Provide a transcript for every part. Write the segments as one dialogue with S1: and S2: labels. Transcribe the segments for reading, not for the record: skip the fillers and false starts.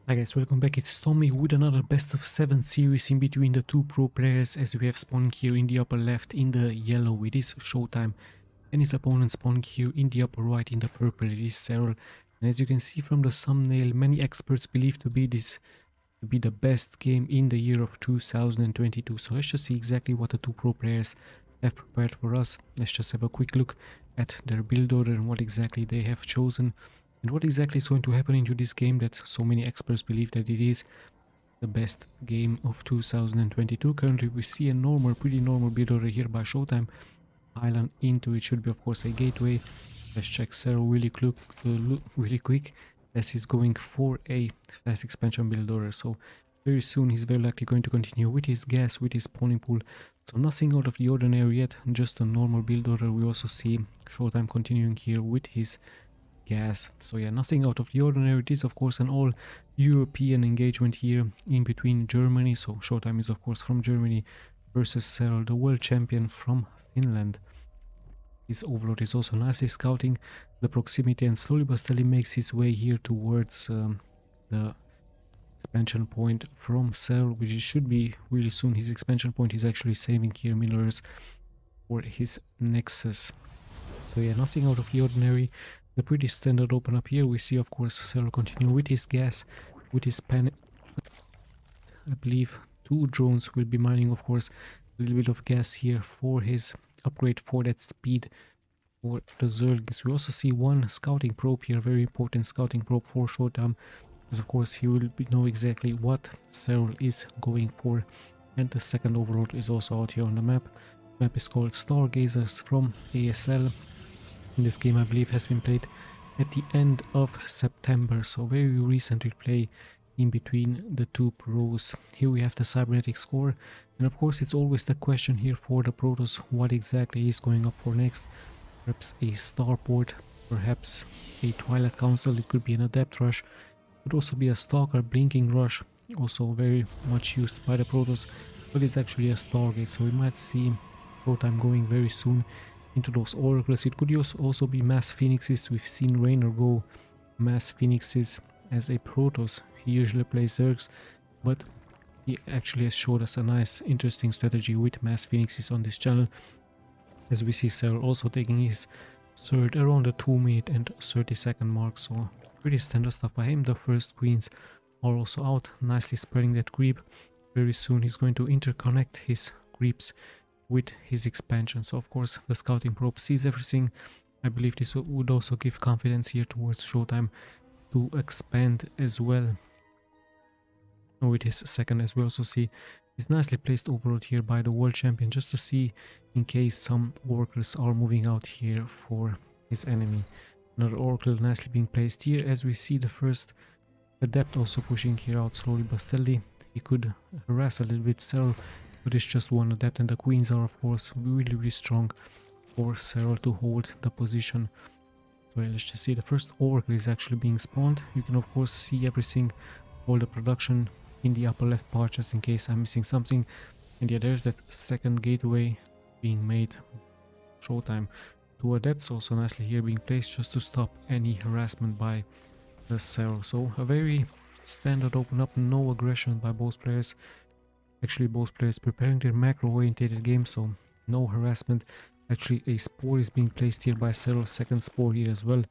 S1: Hi guys, welcome back. It's Tommy with another best of 7 series in between the two pro players, as we have spawning here in the upper left in the yellow it is Showtime, and his opponent spawning here in the upper right in the purple it is SERRAL. And as you can see from the thumbnail, many experts believe to be the best game in the year of 2022. So let's just see exactly what the two pro players have prepared for us. Let's just have a quick look at their build order and what exactly they have chosen. And what exactly is going to happen into this game that so many experts believe that it is the best game of 2022. Currently we see a pretty normal build order here by Showtime. Island into it should be of course a gateway. Let's check SERRAL really quick as he's going for a fast expansion build order. So very soon he's very likely going to continue with his gas, with his spawning pool. So nothing out of the ordinary yet, just a normal build order. We also see Showtime continuing here with his gas. So yeah, nothing out of the ordinary. It is of course an all European engagement here in between Germany. So Showtime is of course from Germany versus SERRAL, the world champion from Finland. His overlord is also nicely scouting the proximity and slowly but steadily makes his way here towards the expansion point from SERRAL, which should be really soon. His expansion point is actually saving here minerals for his nexus. So yeah, nothing out of the ordinary. The pretty standard open up here. We see of course SERRAL continue with his gas, with his pan. I believe 2 drones will be mining of course a little bit of gas here for his upgrade for that speed for the Zergs. We also see 1 scouting probe here, very important scouting probe for Showtime, as of course he will know exactly what SERRAL is going for. And the second overlord is also out here on the map. The map is called Stargazers from ASL. In this game I believe has been played at the end of September, so very recently play in between the two pros. Here we have the cybernetic score, and of course it's always the question here for the Protoss, what exactly is going up for next. Perhaps a starport, perhaps a Twilight Council, it could be an adept rush, it could also be a stalker blinking rush, also very much used by the Protoss, but it's actually a Stargate, so we might see Showtime going very soon into those oracles. It could also be mass phoenixes. We've seen Rainer go mass phoenixes as a Protoss. He usually plays Zergs, but he actually has showed us a nice interesting strategy with mass phoenixes on this channel, as we see SERRAL also taking his third around the 2-minute and 30-second mark. So pretty standard stuff by him. The first queens are also out, nicely spreading that creep. Very soon he's going to interconnect his creeps with his expansion. So of course the scouting probe sees everything. I believe this would also give confidence here towards Showtime to expand as well. With his second, as we also see his nicely placed overlord here by the world champion, just to see in case some oracles are moving out here for his enemy. Another oracle nicely being placed here, as we see the first adept also pushing here out slowly but steadily. He could harass a little bit SERRAL, but it's just 1 adept, and the queens are of course really strong for SERRAL to hold the position. So let's just see, the first oracle is actually being spawned. You can of course see everything, all the production in the upper left part, just in case I'm missing something. And yeah, there's that second gateway being made. Showtime. 2 adepts also nicely here being placed just to stop any harassment by the SERRAL. So a very standard open up, no aggression by both players. Actually both players preparing their macro orientated game, so no harassment. Actually a spore is being placed here by SERRAL, second spore here as well,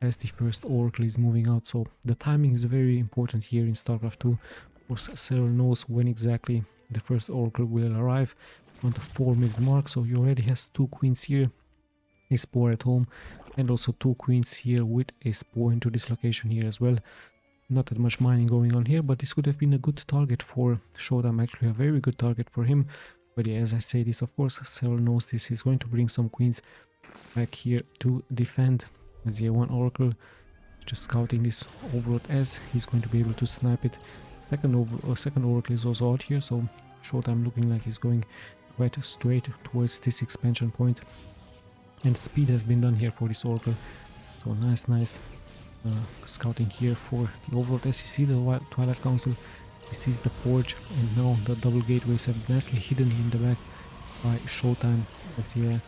S1: as the first oracle is moving out. So the timing is very important here in Starcraft 2. Of course SERRAL knows when exactly the first oracle will arrive on the 4-minute mark. So he already has 2 queens here, a spore at home, and also 2 queens here with a spore into this location here as well. Not that much mining going on here, but this could have been a good target for Showtime, actually a very good target for him. But yeah, as I say this, of course SERRAL knows this. He's going to bring some queens back here to defend. As here 1 oracle just scouting this overlord, as he's going to be able to snipe it. Second oracle is also out here, so Showtime looking like he's going quite straight towards this expansion point. And speed has been done here for this oracle, so nice scouting here for the overlord. As you see the Twilight Council, he sees the forge, and now the double gateways have nicely hidden in the back by Showtime. As here,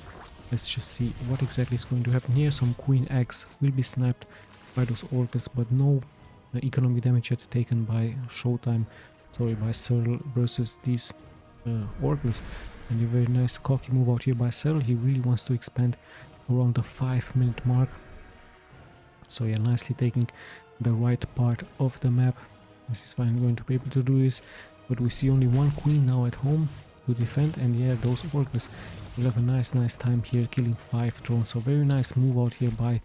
S1: let's just see what exactly is going to happen here. Some queen eggs will be sniped by those oracles, but no economic damage yet taken by SHOWTIME, sorry, by SERRAL versus these Oracles. And a very nice cocky move out here by SERRAL. He really wants to expand around the 5-minute mark. So yeah, nicely taking the right part of the map. This is fine, going to be able to do this, but we see only one queen now at home to defend, and yeah, those Oracles will have a nice time here, killing 5 drones. So very nice move out here by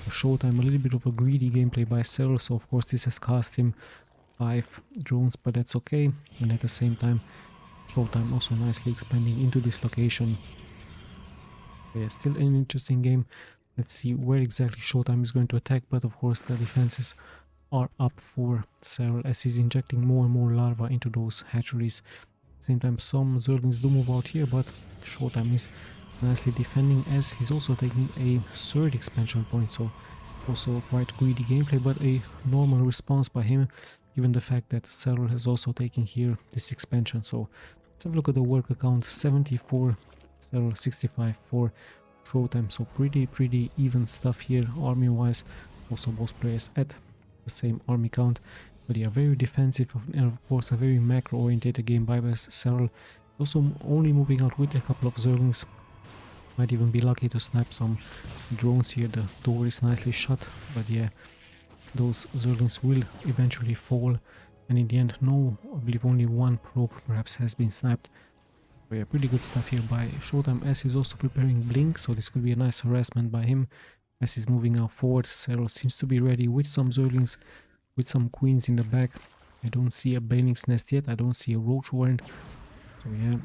S1: SHOWTIME. A little bit of a greedy gameplay by SERRAL, so of course this has cost him 5 drones, but that's okay. And at the same time, SHOWTIME also nicely expanding into this location. Yeah, still an interesting game. Let's see where exactly SHOWTIME is going to attack, but of course the defenses are up for SERRAL as he's injecting more and more larvae into those hatcheries. At the same time, some Zerglings do move out here, but SHOWTIME is nicely defending as he's also taking a 3rd expansion point, so also quite greedy gameplay, but a normal response by him given the fact that SERRAL has also taken here this expansion. So let's have a look at the worker count. 74 SERRAL, 65 for SHOWTIME, so pretty even stuff here army wise. Also both players at the same army count, but yeah, very defensive and of course a very macro oriented game by SERRAL. Also only moving out with a couple of Zerglings. Might even be lucky to snap some drones here. The door is nicely shut, but yeah, those Zerglings will eventually fall, and in the end, no, I believe only one probe perhaps has been sniped. But yeah, pretty good stuff here by SHOWTIME as he's also preparing Blink, so this could be a nice harassment by him as he's moving now forward. SERRAL seems to be ready with some Zerglings, with some queens in the back. I don't see a Baneling's Nest yet, I don't see a Roach Warrant, so yeah,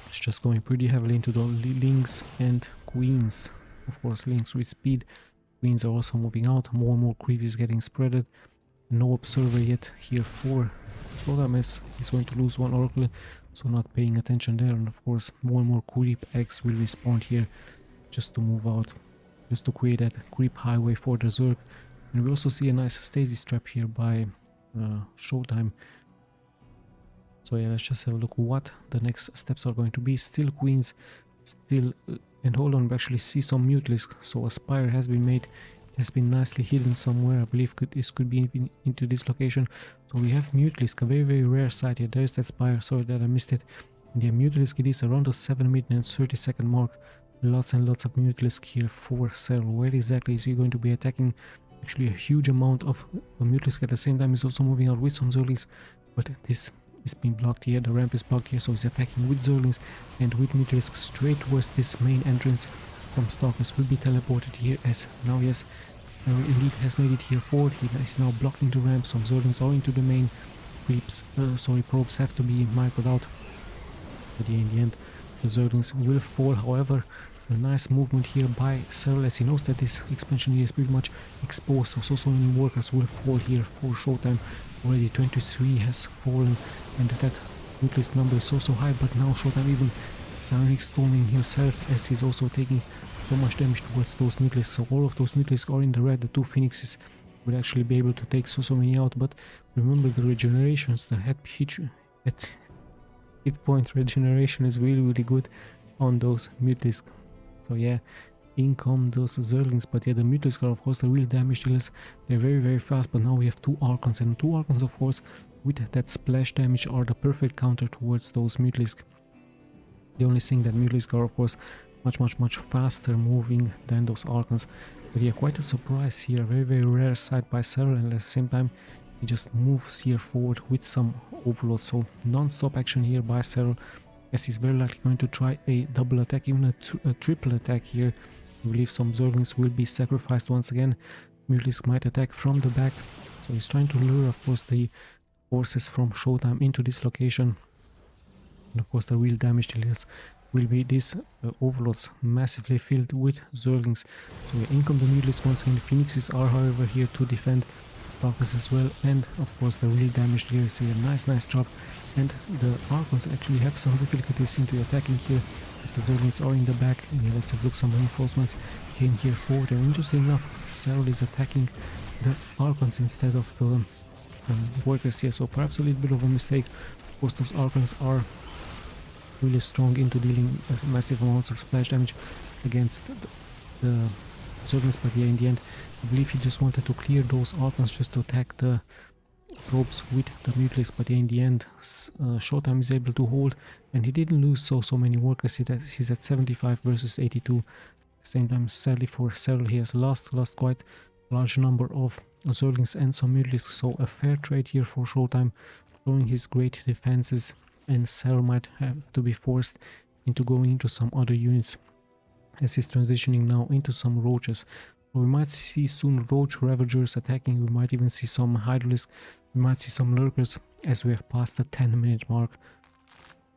S1: it's just going pretty heavily into the Lynx and Queens. Of course, Lynx with speed, Queens are also moving out, more and more creep is getting spreaded. No observer yet here for SHOWTIME as he's going to lose one Oracle, so not paying attention there. And of course, more and more creep eggs will respawn here just to move out, just to create that creep highway for the Zerg. And we also see a nice stasis trap here by SHOWTIME. So yeah, let's just have a look what the next steps are going to be. Still Queens, still and hold on, we actually see some Mutalisk, so a Spire has been made. It has been nicely hidden somewhere, I believe this could be into this location. So we have Mutalisk, a very rare sight here. There's that Spire, sorry that I missed it. And yeah, Mutalisk it is around the 7-minute and 30-second mark. Lots and lots of Mutalisk here for SERRAL. Where exactly is he going to be attacking? Actually a huge amount of Mutalisk. At the same time he's also moving out with some Zerglings, but this is being blocked here, the ramp is blocked here, so he's attacking with Zerglings and with Mutalisk straight towards this main entrance. Some Stalkers will be teleported here as now, yes, SERRAL Elite has made it here forward. He is now blocking the ramp. Some Zerglings are into the main. Creeps, probes have to be microed out, but yeah, in the end the Zerglings will fall. However, a nice movement here by SERRAL as he knows that this expansion here is pretty much exposed, so many workers will fall here for SHOWTIME. Already 23 has fallen, and that Mutalisk number is so high, but now SHOWTIME even Psionic storming himself as he's also taking so much damage towards those Mutalisks. So all of those Mutalisks are in the red. The 2 Phoenixes will actually be able to take so many out, but remember the regenerations, the hit point regeneration is really good on those Mutalisks. So yeah, in come those Zerglings, but yeah, the Mutalisks are of course the real damage dealers. They're very fast, but now we have 2 Archons, and 2 Archons of course with that splash damage are the perfect counter towards those Mutalisks. The only thing that Mutalisks are of course much faster moving than those Archons. But yeah, quite a surprise here, very rare sight by SERRAL, and at the same time he just moves here forward with some Overload. So non-stop action here by SERRAL as he's very likely going to try a double attack, even a triple attack here. I believe some Zerglings will be sacrificed once again. Mutalisk might attack from the back, so he's trying to lure of course the forces from SHOWTIME into this location. And of course the real damage dealers will be these overloads massively filled with Zerglings. So yeah, in come the Mutalisk once again. The Phoenixes are however here to defend Stalkers as well, and of course the real damage dealers see a nice job. And the Archons actually have some difficulties into attacking here as the Zerglings are in the back. And yeah, let's have a look, some reinforcements came here forward, and interesting enough SERRAL is attacking the Archons instead of the workers here, so perhaps a little bit of a mistake. Of course those Archons are really strong into dealing massive amounts of splash damage against the servants, but yeah, in the end, I believe he just wanted to clear those Archons just to attack the probes with the Mutalisks, but yeah, in the end, SHOWTIME is able to hold, and he didn't lose so many workers. He's at 75 versus 82. Same time, sadly for SERRAL, he has lost quite a large number of Zerglings and some Mutalisks, so a fair trade here for SHOWTIME, showing his great defenses, and SERRAL might have to be forced into going into some other units as he's transitioning now into some roaches. So we might see soon roach ravagers attacking, we might even see some hydralisks, we might see some lurkers as we have passed the 10-minute mark.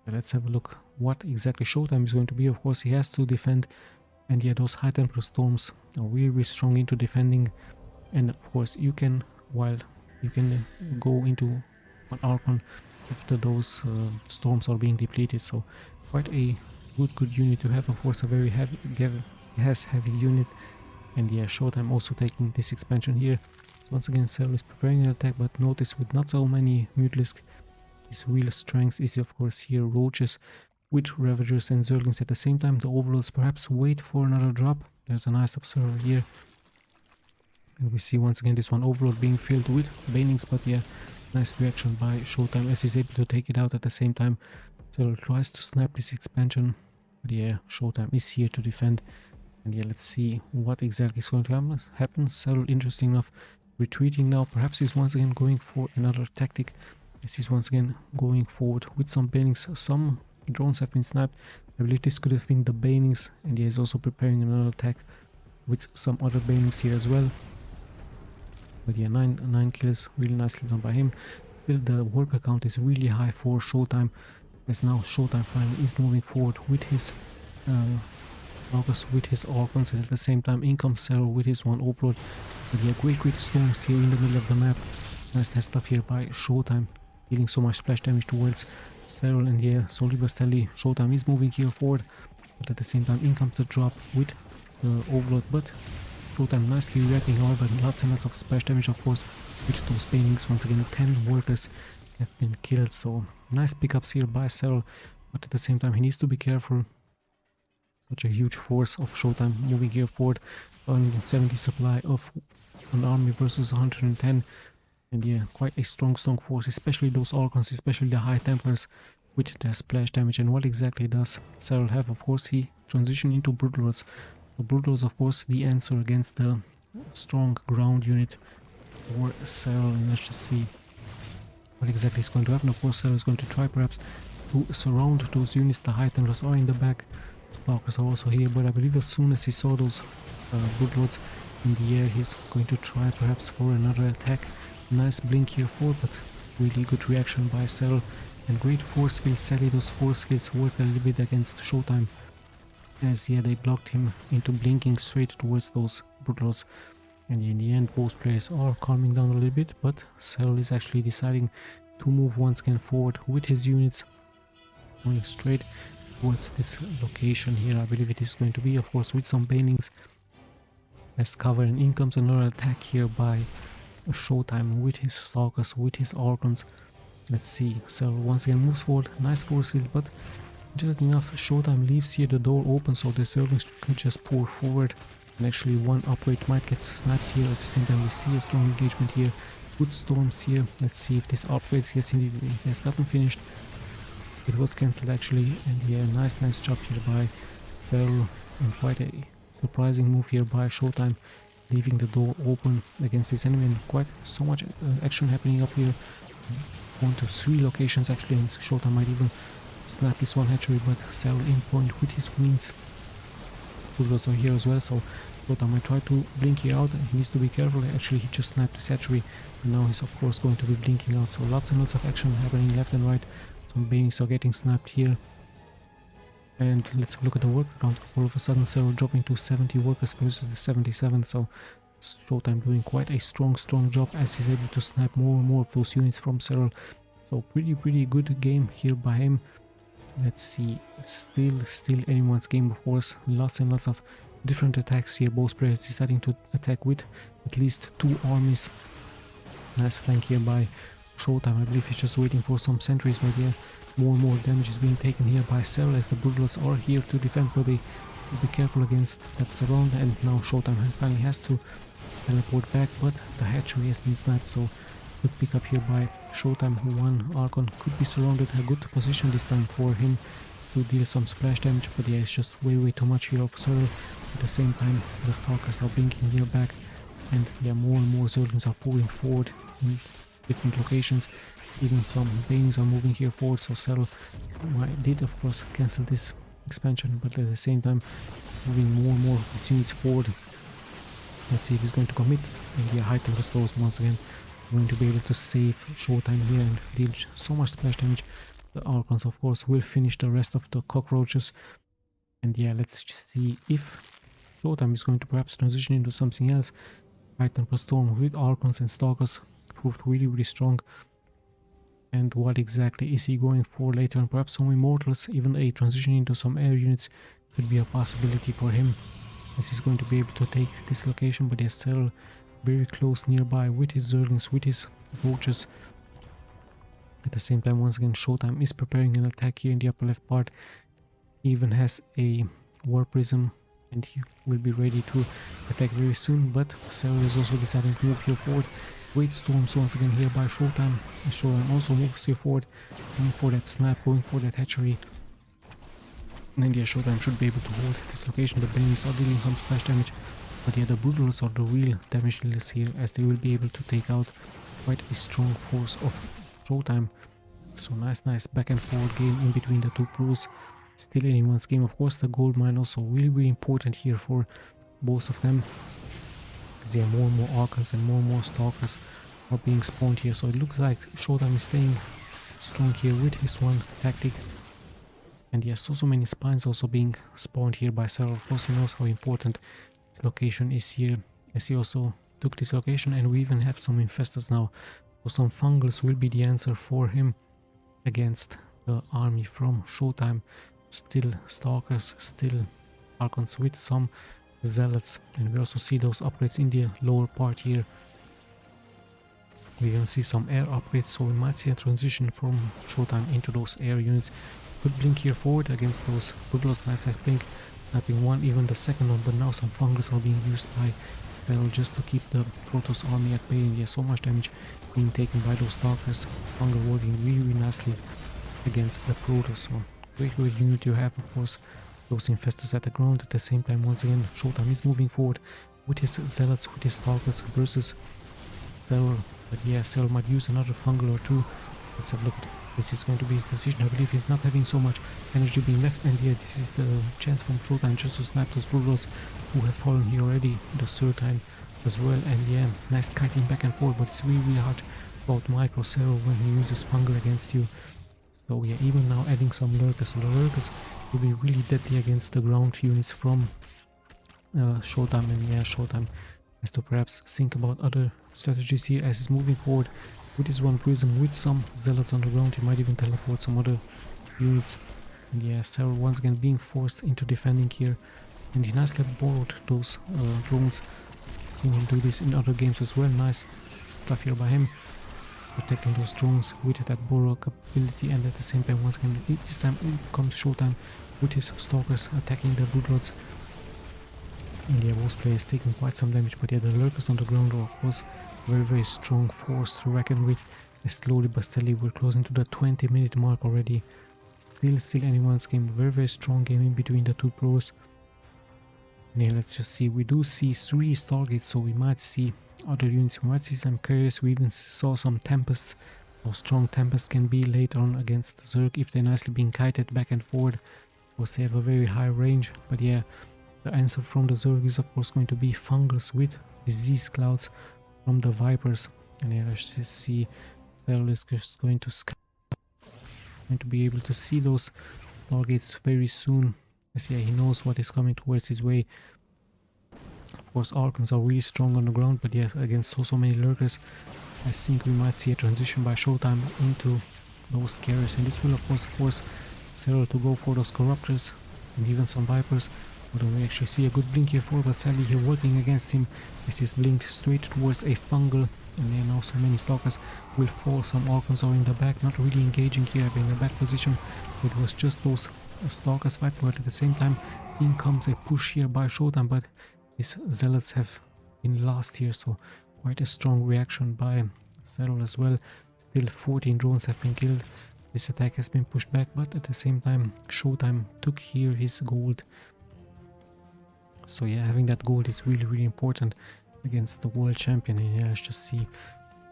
S1: But let's have a look what exactly SHOWTIME is going to be. Of course, he has to defend, and yeah, those high temperature storms are really strong into defending, and of course you can go into an Archon after those storms are being depleted, so quite a good unit to have. Of course, a very heavy unit, and yeah, SHOWTIME also taking this expansion here. So once again, SERRAL is preparing an attack, but notice with not so many Mutalisks, his real strength is of course here roaches with Ravagers and Zerglings at the same time. The Overlords perhaps wait for another drop. There's a nice observer here, and we see once again this one Overlord being filled with Banelings, but yeah, nice reaction by SHOWTIME as he's able to take it out at the same time. SERRAL tries to snap this expansion, but yeah, SHOWTIME is here to defend. And yeah, let's see what exactly is going to happen. SERRAL, interesting enough, retreating now. Perhaps he's once again going for another tactic, as he's once again going forward with some Banelings. Some drones have been sniped. I believe this could have been the Banelings, and yeah, he's also preparing another attack with some other Banelings here as well. But yeah, 9 kills, really nicely done by him. Still, the worker count is really high for SHOWTIME, as now SHOWTIME finally is moving forward with his Stalkers, with his Archons, and at the same time in comes SERRAL with his one Overlord. But yeah, great storms here in the middle of the map. Nice stuff here by SHOWTIME, dealing so much splash damage towards SERRAL, and yeah, slowly but steadily SHOWTIME is moving here forward, but at the same time in comes the drop with the Overlord, but SHOWTIME nicely reacting, however, lots and lots of splash damage of course with those Banelings. Once again, 10 workers have been killed, so nice pickups here by SERRAL, but at the same time he needs to be careful. Such a huge force of SHOWTIME moving here forward, 170 supply of an army versus 110, and yeah, quite a strong force, especially those Archons, especially the High Templars with their splash damage. And what exactly does SERRAL have? Of course, he transitioned into Broodlords. The Broodlords, of course, the answer against the strong ground unit for SERRAL, and let's just see what exactly is going to happen. Of course, SERRAL is going to try perhaps to surround those units. The High Templars are in the back, Stalkers are also here, but I believe as soon as he saw those Broodlords in the air, he's going to try perhaps for another attack. Nice blink here forward, but really good reaction by SERRAL, and great force fields. Sadly, those force fields work a little bit against SHOWTIME, as yeah, they blocked him into blinking straight towards those Broodlords. And in the end, both players are calming down a little bit, but SERRAL is actually deciding to move once again forward with his units, going straight towards this location here. I believe it is going to be, of course, with some Banelings as cover, and in comes another attack here by SHOWTIME with his Stalkers, with his Archons. Let's see, SERRAL once again moves forward, nice force fields, but just enough, SHOWTIME leaves here the door open so the Zerglings could just pour forward, and actually one upgrade might get snapped here. At the same time, we see a strong engagement here, good storms here. Let's see if this upgrades. Yes, indeed, it has gotten finished. It was cancelled actually, and yeah, nice job here by SERRAL, and quite a surprising move here by SHOWTIME, leaving the door open against his enemy, and quite so much action happening up here. 1 to 3 locations actually, and SHOWTIME might even snap this one hatchery, but SERRAL in point with his queens. Broodlords are here as well, so SHOWTIME might try to blink here out. He needs to be careful. Actually, he just snapped his hatchery, and now he's of course going to be blinking out, so lots and lots of action happening left and right. Some Banelings are getting snapped here. And let's have a look at the worker count. All of a sudden, SERRAL dropping to 70 workers versus the 77, so SHOWTIME doing quite a strong job as he's able to snap more and more of those units from SERRAL. So pretty good game here by him. Let's see, still anyone's game, of course. Lots and lots of different attacks here. Both players deciding to attack with at least 2 armies. Nice flank here by SHOWTIME. I believe he's just waiting for some sentries, but yeah, more and more damage is being taken here by SERRAL as the Broodlords are here to defend, but they be careful against that surround, and now SHOWTIME finally has to teleport back, but the hatchery has been sniped, so good pick up here by SHOWTIME. One Archon could be surrounded, a good position this time for him to deal some splash damage, but yeah, it's just way too much here of SERRAL. At the same time, the Stalkers are blinking here back, and yeah, more and more Zerglings are pouring forward in different locations. Even some Banes are moving here forward, so SERRAL did of course cancel this expansion, but at the same time moving more and more of his units forward. Let's see if he's going to commit. And yeah, high tempo slows once again, going to be able to save SHOWTIME here and deal so much splash damage. The Archons of course will finish the rest of the cockroaches, and yeah, let's just see if SHOWTIME is going to perhaps transition into something else. High tempo storm with Archons and Stalkers proved really strong. And what exactly is he going for later on? Perhaps some Immortals, even a transition into some air units could be a possibility for him, as he's going to be able to take this location. But he's still very close nearby with his Zerglings, with his Vultures. At the same time, once again, SHOWTIME is preparing an attack here in the upper left part. He even has a War Prism, and he will be ready to attack very soon, but SERRAL is also deciding to move here forward. Great storms once again here by SHOWTIME. SHOWTIME also moves here forward, going for that snap, going for that hatchery. And yeah, SHOWTIME should be able to hold this location. The Banes are dealing some splash damage, but yeah, the Broodwars are the real damage dealers here, as they will be able to take out quite a strong force of SHOWTIME. So nice back and forth game in between the two pros. Still anyone's game. Of course, the gold mine also really important here for both of them. There are more and more Archons and more Stalkers are being spawned here, so it looks like SHOWTIME is staying strong here with his one tactic. And yes, so many spines also being spawned here by SERRAL. Of course, he knows how important this location is here, as he also took this location, and we even have some infestors now. So some fungals will be the answer for him against the army from SHOWTIME. Still Stalkers, still Archons with some Zealots, and we also see those upgrades in the lower part here. We can see some air upgrades, so we might see a transition from SHOWTIME into those air units. Good blink here forward against those Broodwars. Nice blink, snapping one, even the second one, but now some fungus are being used by SERRAL just to keep the Protoss army at bay, and yeah, so much damage being taken by those Stalkers. Fungal working really nicely against the Protoss. So great unit you have, of course. Those infestors at the ground. At the same time, once again, SHOWTIME is moving forward with his Zealots, with his Stalkers versus SERRAL. But yeah, SERRAL might use another fungal or two. Let's have a look. This is going to be his decision. I believe he's not having so much energy being left, and yeah, this is the chance from SHOWTIME just to snap those Broodwars who have fallen here already the third time as well. And yeah, nice kiting back and forth, but it's really hard about micro SERRAL when he uses fungal against you. So yeah, even now adding some lurkers, so the lurkers will be really deadly against the ground units from SHOWTIME, and yeah, SHOWTIME has to perhaps think about other strategies here as he's moving forward with his one prism, with some Zealots on the ground. He might even teleport some other units, and yeah, SERRAL once again being forced into defending here, and he nicely borrowed those drones. Seen him do this in other games as well. Nice stuff here by him, protecting those drones with that borrow capability, and at the same time, once again, this time in comes SHOWTIME with his Stalkers attacking the Broodlords. And yeah, both players taking quite some damage, but yeah, the lurkers on the ground are of course very strong force to reckon with. Slowly but steadily we're closing to the 20-minute mark already. Still anyone's game. Very strong game in between the two pros. And yeah, let's just see. We do see 3 Stargates, so we might see other units. We might see some carriers. We even saw some Tempests. How strong Tempests can be later on against Zerg if they're nicely being kited back and forward. Of course, they have a very high range, but yeah, the answer from the Zerg is of course going to be fungals with disease clouds from the Vipers. And yeah, let's just see. SERRAL is just going to scout, going to be able to see those Stargates very soon, as yeah, he knows what is coming towards his way. Of course, Archons are really strong on the ground, but yeah, against so many lurkers, I think we might see a transition by SHOWTIME into those carriers, and this will of course force SERRAL to go for those Corruptors and even some Vipers. Although we actually see a good blink here for, but sadly here working against him is this blink straight towards a fungal. And then now so many Stalkers will fall. Some Archons are in the back, not really engaging here, in the back position. So it was just those Stalkers fight, but at the same time In comes a push here by SHOWTIME, but his zealots have been lost here, so quite a strong reaction by SERRAL as well. Still 14 drones have been killed. This attack has been pushed back, but at the same time SHOWTIME took here his gold. So yeah, having that gold is really important against the world champion. And yeah, let's just see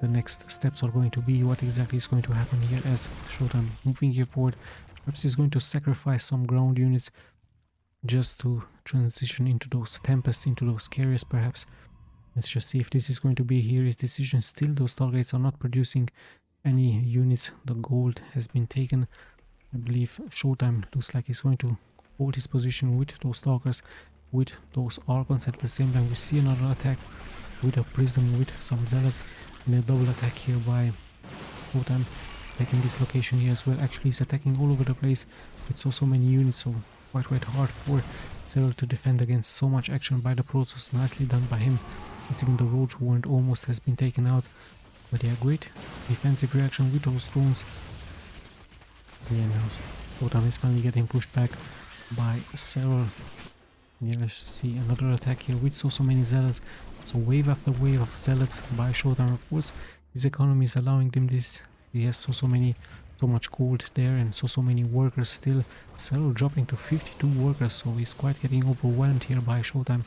S1: the next steps are going to be, what exactly is going to happen here as SHOWTIME moving here forward. Perhaps he's going to sacrifice some ground units just to transition into those tempests, into those carriers perhaps. Let's just see if this is going to be here his decision. Still those targets are not producing any units. The gold has been taken. I believe SHOWTIME looks like he's going to hold his position with those stalkers, with those archons. At the same time we see another attack with a prism, with some zealots, and a double attack here by SHOWTIME attacking this location here as well. Actually he's attacking all over the place with so many units, so quite hard for SERRAL to defend against so much action by the Protoss. Nicely done by him. Even the Roach Warrant almost has been taken out. But yeah, great defensive reaction with those drones. Yeah, now SHOWTIME is finally getting pushed back by SERRAL. Yeah, let's see another attack here with so many zealots. So wave after wave of zealots by SHOWTIME. Of course, his economy is allowing them this. He has so much gold there and so many workers still. SERRAL dropping to 52 workers, so he's quite getting overwhelmed here by SHOWTIME.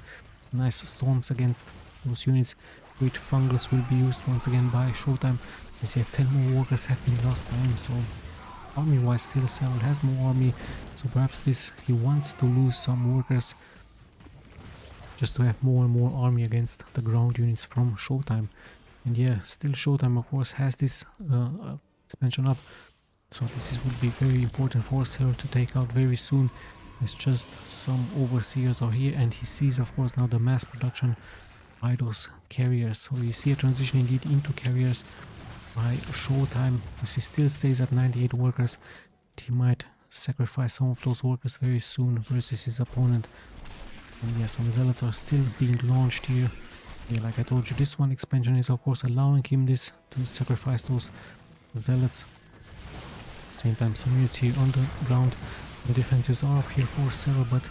S1: Nice storms against those units. Great fungus will be used once again by SHOWTIME. As yet 10 more workers have been lost by him, so army wise still SERRAL has more army, so perhaps he wants to lose some workers just to have more and more army against the ground units from SHOWTIME. And yeah, still SHOWTIME of course has this expansion up, so this would be very important for SERRAL to take out very soon. It's just some overseers are here, and he sees of course now the mass production by those carriers. So you see a transition indeed into carriers by SHOWTIME, as he still stays at 98 workers. He might sacrifice some of those workers very soon versus his opponent. And yeah, some zealots are still being launched here. Yeah, like I told you, this one expansion is of course allowing him this to sacrifice those zealots. At the same time, some units here on the ground. The defenses are up here for SERRAL, but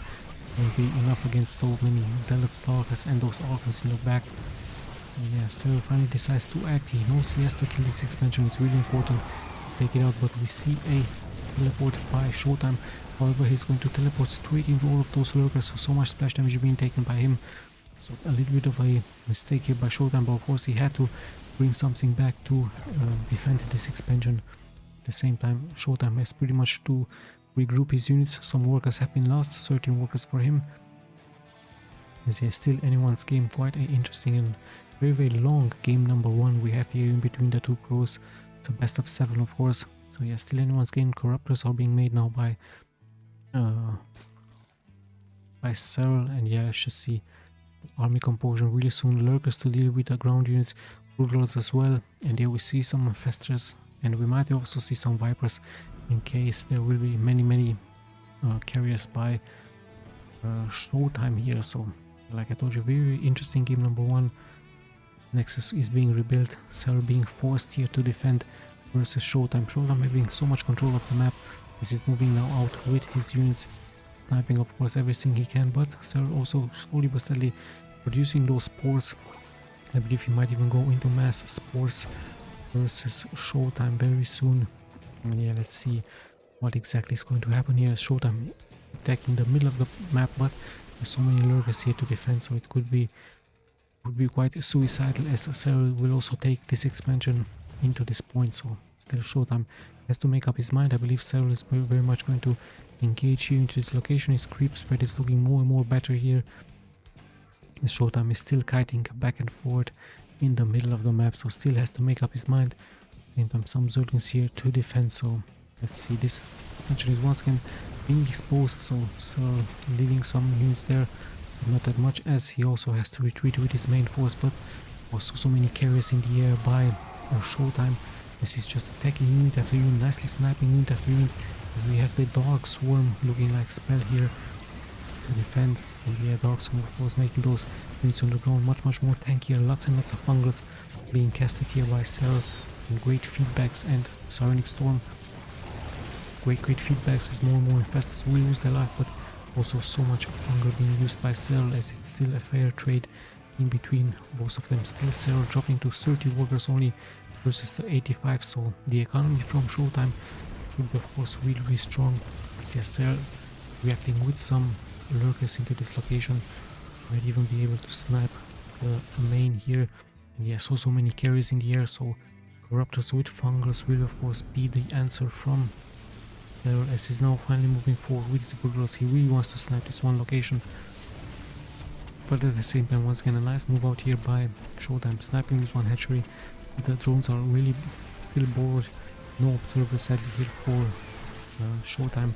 S1: won't be enough against so many zealot stalkers and those archons in the back. So yeah, SERRAL finally decides to act. He knows he has to kill this expansion. It's really important to take it out, but we see a teleport by SHOWTIME. However, he's going to teleport straight into all of those lurkers, so much splash damage being taken by him. So a little bit of a mistake here by SHOWTIME, but of course he had to bring something back to defend this expansion. At the same time, SHOWTIME has pretty much to regroup his units. Some workers have been lost, 13 workers for him. As yeah, still anyone's game, quite an interesting and very long game number one we have here in between the two pros. It's a best of 7 of course. So yeah, still anyone's game. Corruptors are being made now by SERRAL, and yeah, let's just see army composition really soon. Lurkers to deal with the ground units, Broodwars as well, and here we see some infestors, and we might also see some vipers in case there will be many carriers by SHOWTIME here. So like I told you, very interesting game number one. Nexus is being rebuilt, SERRAL being forced here to defend versus SHOWTIME. SHOWTIME having so much control of the map as he's moving now out with his units, sniping of course everything he can, but SERRAL also slowly but steadily producing those spores. I believe he might even go into mass spores versus SHOWTIME very soon. And yeah, let's see what exactly is going to happen here as SHOWTIME attacking the middle of the map, but there's so many lurkers here to defend, so it would be quite suicidal, as SERRAL will also take this expansion into this point. So still SHOWTIME has to make up his mind. I believe SERRAL is very much going to engage here into this location. His creep spread is looking more and more better here, as SHOWTIME is still kiting back and forth in the middle of the map, so still has to make up his mind. At the same time, some Zerglings here to defend. So let's see, this expansion is once again being exposed, so SERRAL leaving some units there, but not that much, as he also has to retreat with his main force. But also so many carriers in the air by SHOWTIME, as he's just attacking unit after unit, nicely sniping unit after unit, as we have the Dark Swarm looking like spell here to defend. And yeah, Dark Swarm of course making those units on the ground much more tankier. Lots and lots of fungus being casted here by SERRAL, and great feedbacks, and Psionic Storm, great feedbacks as more and more infestors will lose their life, but Also so much hunger being used by SERRAL, as it's still a fair trade in between both of them. Still SERRAL dropping to 30 workers only versus the 85, so the economy from SHOWTIME should be of course really strong. Yes, SERRAL reacting with some lurkers into this location, might even be able to snipe the main here. And yes, also many carries in the air, so corruptors with fungals will of course be the answer from SERRAL, as he's now finally moving forward with his Broodwar. He really wants to snipe this one location, but at the same time, once again, a nice move out here by SHOWTIME, sniping this one hatchery. The drones are really still bored. No observers sadly here for SHOWTIME,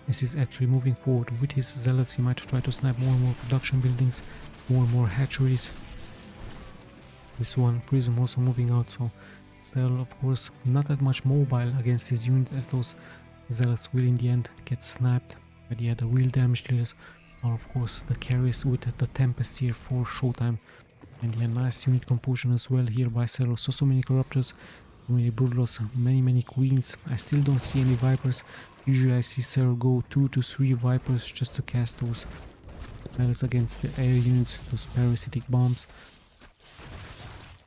S1: as he's actually moving forward with his zealots. He might try to snipe more and more production buildings, more and more hatcheries. This one prism also moving out, so SERRAL of course not that much mobile against his unit, as those zealots will in the end get sniped. But yeah, the real damage dealers are of course the carries with the Tempest here for SHOWTIME. And yeah, nice unit composition as well here by SERRAL. So many corruptors, so many Broodwars, many queens. I still don't see any vipers. Usually I see SERRAL go 2 to 3 vipers just to cast those spells against the air units, those parasitic bombs.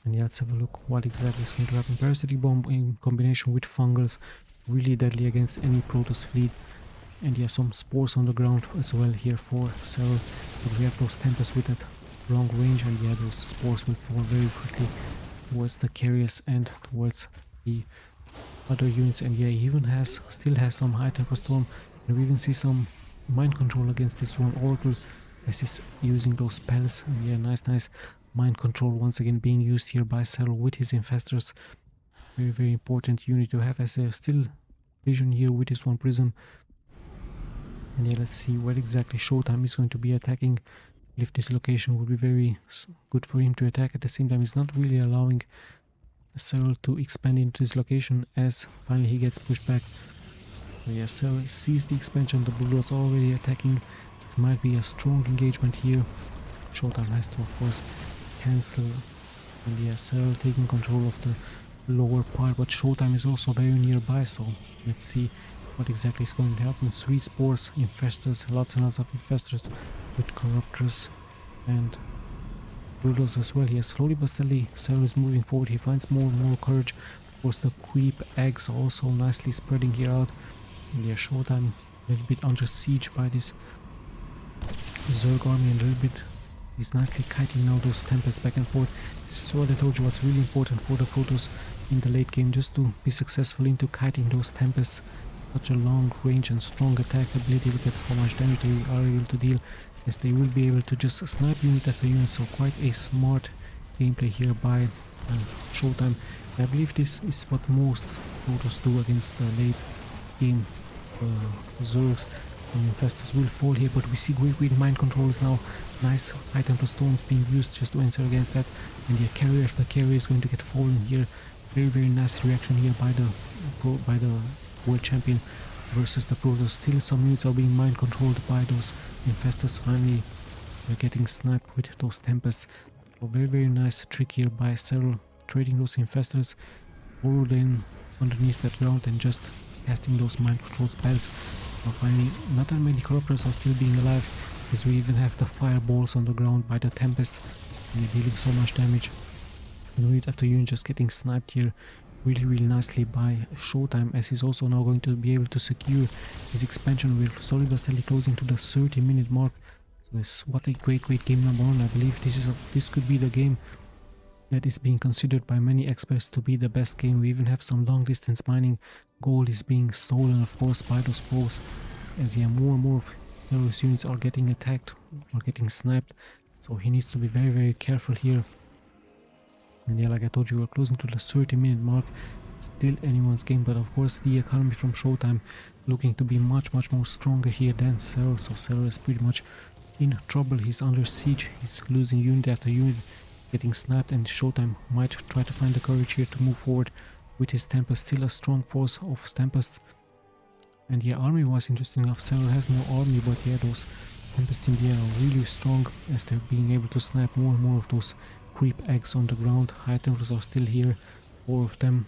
S1: And yeah, let's have a look what exactly is going to happen. Parasitic bomb in combination with fungals, really deadly against any Protoss fleet. And yeah, some spores on the ground as well here for SERRAL. But we have those Tempests with that long range, and yeah, those spores will fall very quickly towards the carriers and towards the other units. And yeah, he even still has some high temper storm, and we even see some mind control against this one Oracle, as he's using those spells. And yeah, nice mind control once again being used here by SERRAL with his infestors. Very important unit to have, as there's still vision here with this one prism. And yeah, let's see where exactly SHOWTIME is going to be attacking. If this location would be very good for him to attack. At the same time, he's not really allowing SERRAL to expand into this location, as finally he gets pushed back. So yeah, SERRAL sees the expansion. The Broodwars already attacking. This might be a strong engagement here. SHOWTIME has to of course cancel. And yeah, SERRAL taking control of the lower part, but SHOWTIME is also very nearby, so let's see what exactly is going to happen. 3 spores, infestors, lots and lots of infestors with corruptors and Broodwars as well. Here slowly but steadily SERRAL is moving forward. He finds more and more courage. Of course, the creep eggs also nicely spreading here out. And yeah, SHOWTIME a little bit under siege by this Zerg army, and a little bit he's nicely kiting now those Tempests back and forth. This is what I told you, what's really important for the Protoss in the late game, just to be successful into kiting those Tempests. Such a long range and strong attack ability. Look at how much damage they are able to deal, as they will be able to just snipe unit after unit. So quite a smart gameplay here by SHOWTIME. I believe this is what most Protoss do against the late game Zergs. And infestors will fall here, but we see great mind controls now. Nice high temper storms being used just to answer against that. And the carrier after carrier is going to get fallen here. Very nice reaction here by the world champion versus the Protoss. Still some units are being mind controlled by those infestors. Finally they're getting sniped with those Tempests. So very nice trick here by SERRAL, trading those infestors, burrowed in underneath that ground and just casting those mind control spells. But finally, not that many corruptors are still being alive, as we even have the fireballs on the ground by the Tempest, and they're dealing so much damage. Unit after unit just getting sniped here really nicely by SHOWTIME, as he's also now going to be able to secure his expansion. We're slowly but steadily closing to the 30-minute mark. So it's what a great game number 1. I believe this could be the game that is being considered by many experts to be the best game. We even have some long distance mining. Gold is being stolen of course by those pros, as yeah, more and more of those units are getting attacked or getting sniped. So he needs to be very careful here. And yeah, like I told you, we're closing to the 30-minute mark. Still anyone's game, but of course the economy from SHOWTIME looking to be much more stronger here than SERRAL. So SERRAL is pretty much in trouble. He's under siege. He's losing unit after unit, getting sniped, and SHOWTIME might try to find the courage here to move forward with his Tempest. Still a strong force of Tempest. And yeah, army wise, interesting enough, SERRAL has no army, but yeah, those Tempests in the air are really strong, as they're being able to snipe more and more of those creep eggs on the ground. High Templars are still here, 4 of them.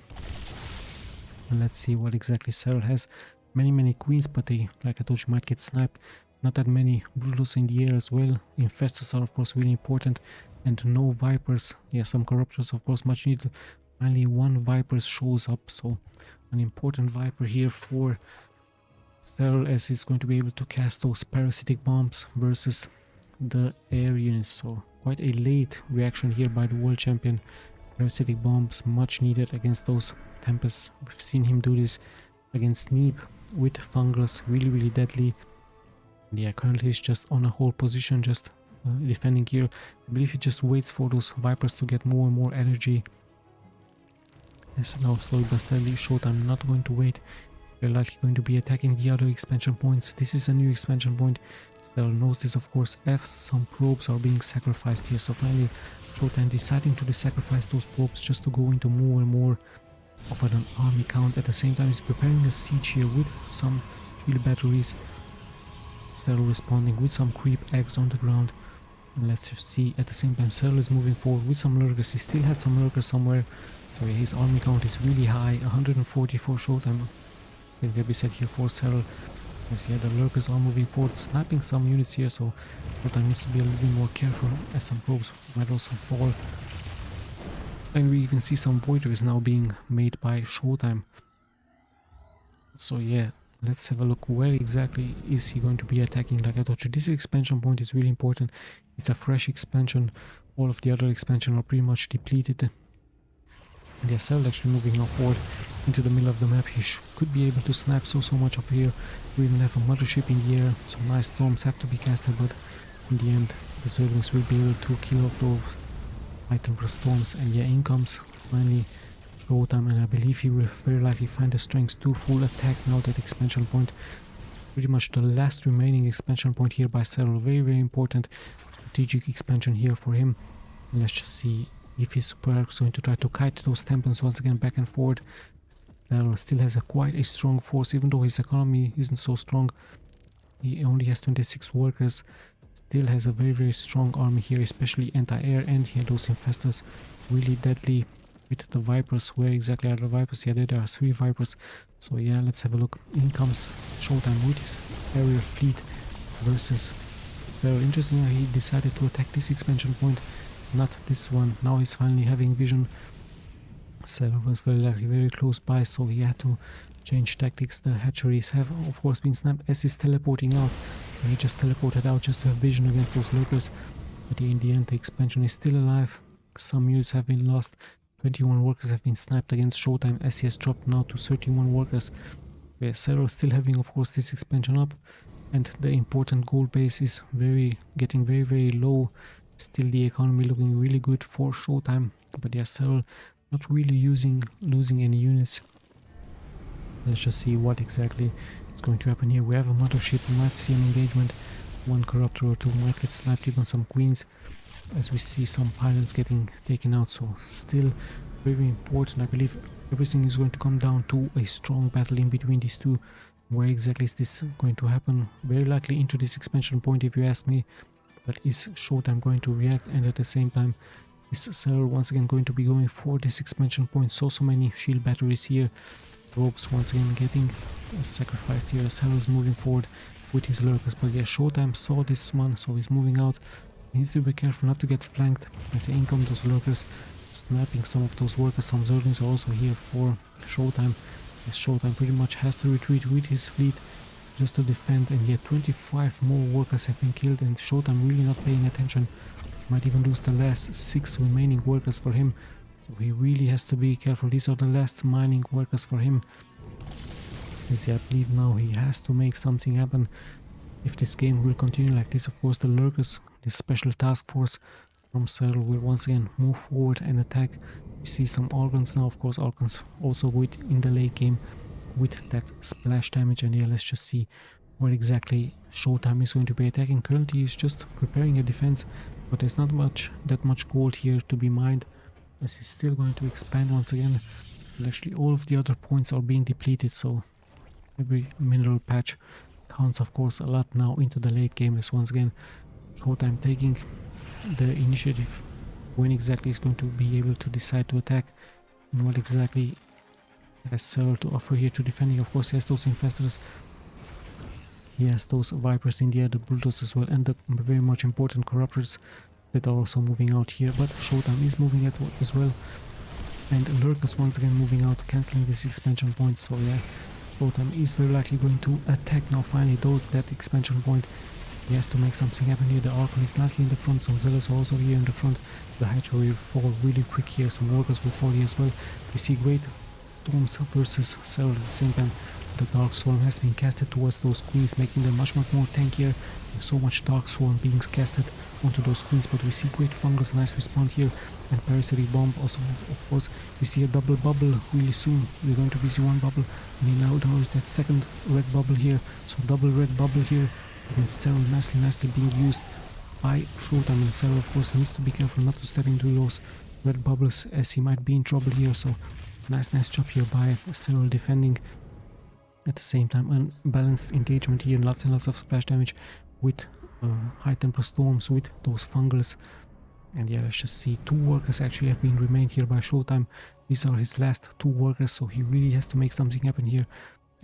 S1: And let's see what exactly SERRAL has. Many queens, but they, like I told you, might get sniped. not that many Broodwars in the air as well. Infestors are of course really important, and no Vipers. Yeah, some Corruptors of course much needed. Finally one Viper shows up, so an important Viper here for SERRAL, as he's going to be able to cast those parasitic bombs versus the air units. So quite a late reaction here by the world champion. Parasitic bombs much needed against those Tempests. We've seen him do this against Neep with Fungus, really deadly. Yeah, currently he's just on a hold position, just defending here. I believe he just waits for those Vipers to get more and more energy. Yes, now slowly but steadily, SHOWTIME not going to wait. They're likely going to be attacking the other expansion points. This is a new expansion point. SERRAL knows this, of course. Some probes are being sacrificed here, so finally SHOWTIME deciding to sacrifice those probes just to go into more and more of an army count. At the same time, he's preparing a siege here with some field batteries. SERRAL responding with some creep eggs on the ground. And let's just see, at the same time SERRAL is moving forward with some lurkers. He still had some lurkers somewhere, so yeah, his army count is really high. 140 for SHOWTIME. It can be said here for SERRAL, as yeah, the lurkers are moving forward, sniping some units here, so SHOWTIME needs to be a little bit more careful, as some probes might also fall. And we even see some voiders now being made by SHOWTIME. So yeah, let's have a look. Where exactly is he going to be attacking? Like I told you, this expansion point is really important. It's a fresh expansion. All of the other expansions are pretty much depleted. And yeah, SERRAL actually moving now forward into the middle of the map. He could be able to snap so much of here. We even have a mothership in the air. Some nice storms have to be casted, but in the end the Zerglings will be able to kill off those item for storms. And yeah, in comes finally SHOWTIME, and I believe he will very likely find the strength to full attack now that expansion point. Pretty much the last remaining expansion point here by SERRAL. Very important strategic expansion here for him. And let's just see if his super is going to try to kite those Tempest once again back and forth. SERRAL still has quite a strong force, even though his economy isn't so strong. He only has 26 workers. Still has a very strong army here, especially anti-air, and here those infestors really deadly with the Vipers. Where exactly are the Vipers? Yeah, there are 3 Vipers. So yeah, let's have a look. In comes SHOWTIME with his aerial fleet versus SERRAL. Interesting how he decided to attack this expansion point, not this one. Now he's finally having vision. SERRAL was very close by, so he had to change tactics. The hatcheries have of course been snapped as he's teleporting out, so he just teleported out just to have vision against those lurkers. But yeah, in the end the expansion is still alive. Some units have been lost. 21 workers have been sniped against SHOWTIME, as he has dropped now to 31 workers. Where SERRAL still having of course this expansion up, and the important gold base is getting very low. Still the economy looking really good for SHOWTIME, but yeah, SERRAL not really losing any units. Let's just see what exactly is going to happen here. We have a mothership. We might see an engagement. One corruptor or two might get sniped, even some queens, as we see some pilots getting taken out. So still very important. I believe everything is going to come down to a strong battle in between these two. Where exactly is this going to happen? Very likely into this expansion point, if you ask me. But is SHOWTIME going to react? And at the same time, is SERRAL once again going to be going for this expansion point? So many shield batteries here. Probes once again getting sacrificed here. SERRAL is moving forward with his lurkers. But yeah, SHOWTIME saw this one, so he's moving out. He needs to be careful not to get flanked as they income those lurkers, snapping some of those workers. Some Zerglings are also here for SHOWTIME, as SHOWTIME pretty much has to retreat with his fleet just to defend. And yet 25 more workers have been killed, and SHOWTIME really not paying attention. Might even lose the last 6 remaining workers for him, so he really has to be careful. These are the last mining workers for him. As I believe now he has to make something happen if this game will continue like this. Of course, the lurkers, this special task force from SERRAL, will once again move forward and attack. We see some Archons now. Of course, Archons also good in the late game with that splash damage. And yeah, let's just see where exactly SHOWTIME is going to be attacking. Currently he's just preparing a defense, but there's not that much gold here to be mined, as he's still going to expand once again. But actually all of the other points are being depleted, so every mineral patch counts of course a lot now into the late game, as once again SHOWTIME taking the initiative. When exactly is going to be able to decide to attack, and what exactly has SERRAL to offer here to defending. Of course he has those infestors. he has those Vipers in the air, the Broodwars as well, and the very much important Corruptors that are also moving out here. But SHOWTIME is moving as well, and Lurkers once again moving out, cancelling this expansion point. So yeah, SHOWTIME is very likely going to attack now finally though that expansion point. He has to make something happen here. The Archon is nicely in the front, some Zealots are also here in the front. The Hatcher will fall really quick here, some Workers will fall here as well. We see great Storms versus SERRAL at the same time. The Dark Swarm has been casted towards those queens, making them much more tankier. There's so much Dark Swarm being casted onto those queens, but we see great Fungus, nice respawn here, and Parasitic Bomb also, of course. We see a double bubble really soon. We're going to see one bubble, and now there is that second red bubble here, so double red bubble here against SERRAL, nicely being used by SHOWTIME, and SERRAL of course needs to be careful not to step into those red bubbles as he might be in trouble here. So nice job here by SERRAL defending. At the same time, unbalanced engagement here, lots and lots of splash damage with high temper storms, with those fungals. And yeah, let's just see, 2 workers actually have been remained here by SHOWTIME. These are his last 2 workers, so he really has to make something happen here.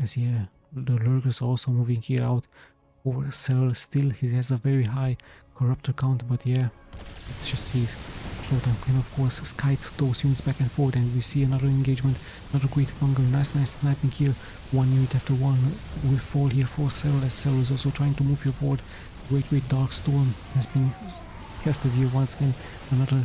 S1: As yeah, the Lurkers are also moving here out over SERRAL. Still, he has a very high Corruptor count, but yeah, let's just see. SHOWTIME can of course kite those units back and forth, and we see another engagement, another great fungal, nice sniping here. One unit after one will fall here for SERRAL, as SERRAL is also trying to move here forward. Great Dark Storm has been casted here once again. Another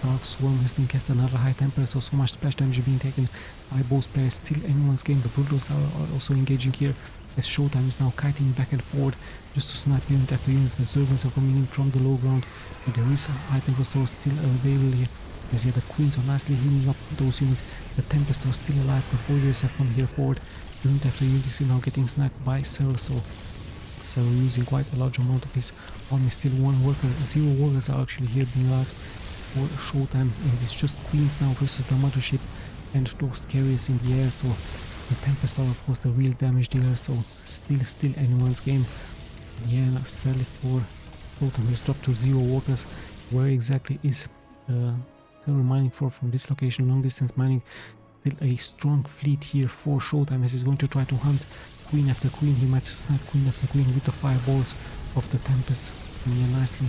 S1: Dark Swarm has been casted, another high temper, so much splash damage being taken by both players. Still anyone's game. The Broodwars are also engaging here, as SHOWTIME is now kiting back and forward just to snipe unit after unit. The Zergers are coming in from the low ground, but there is an item for store still available here, as yeah, the Queens are nicely healing up those units. The Tempests are still alive, the Voiders have come here forward. Unit after unit is now getting sniped by SERRAL, so SERRAL using quite a large amount of his army. Still 1 worker, 0 workers are actually here being alive for SHOWTIME, and it's just Queens now versus the Mothership and those carriers in the air. So the Tempest are of course the real damage dealer, so still anyone's game. Yeah, sadly for SHOWTIME has dropped to 0 workers. Where exactly is SERRAL mining for from this location? Long distance mining. Still a strong fleet here for SHOWTIME, as he's going to try to hunt queen after queen. He might snipe queen after queen with the fireballs of the Tempest. And yeah, nicely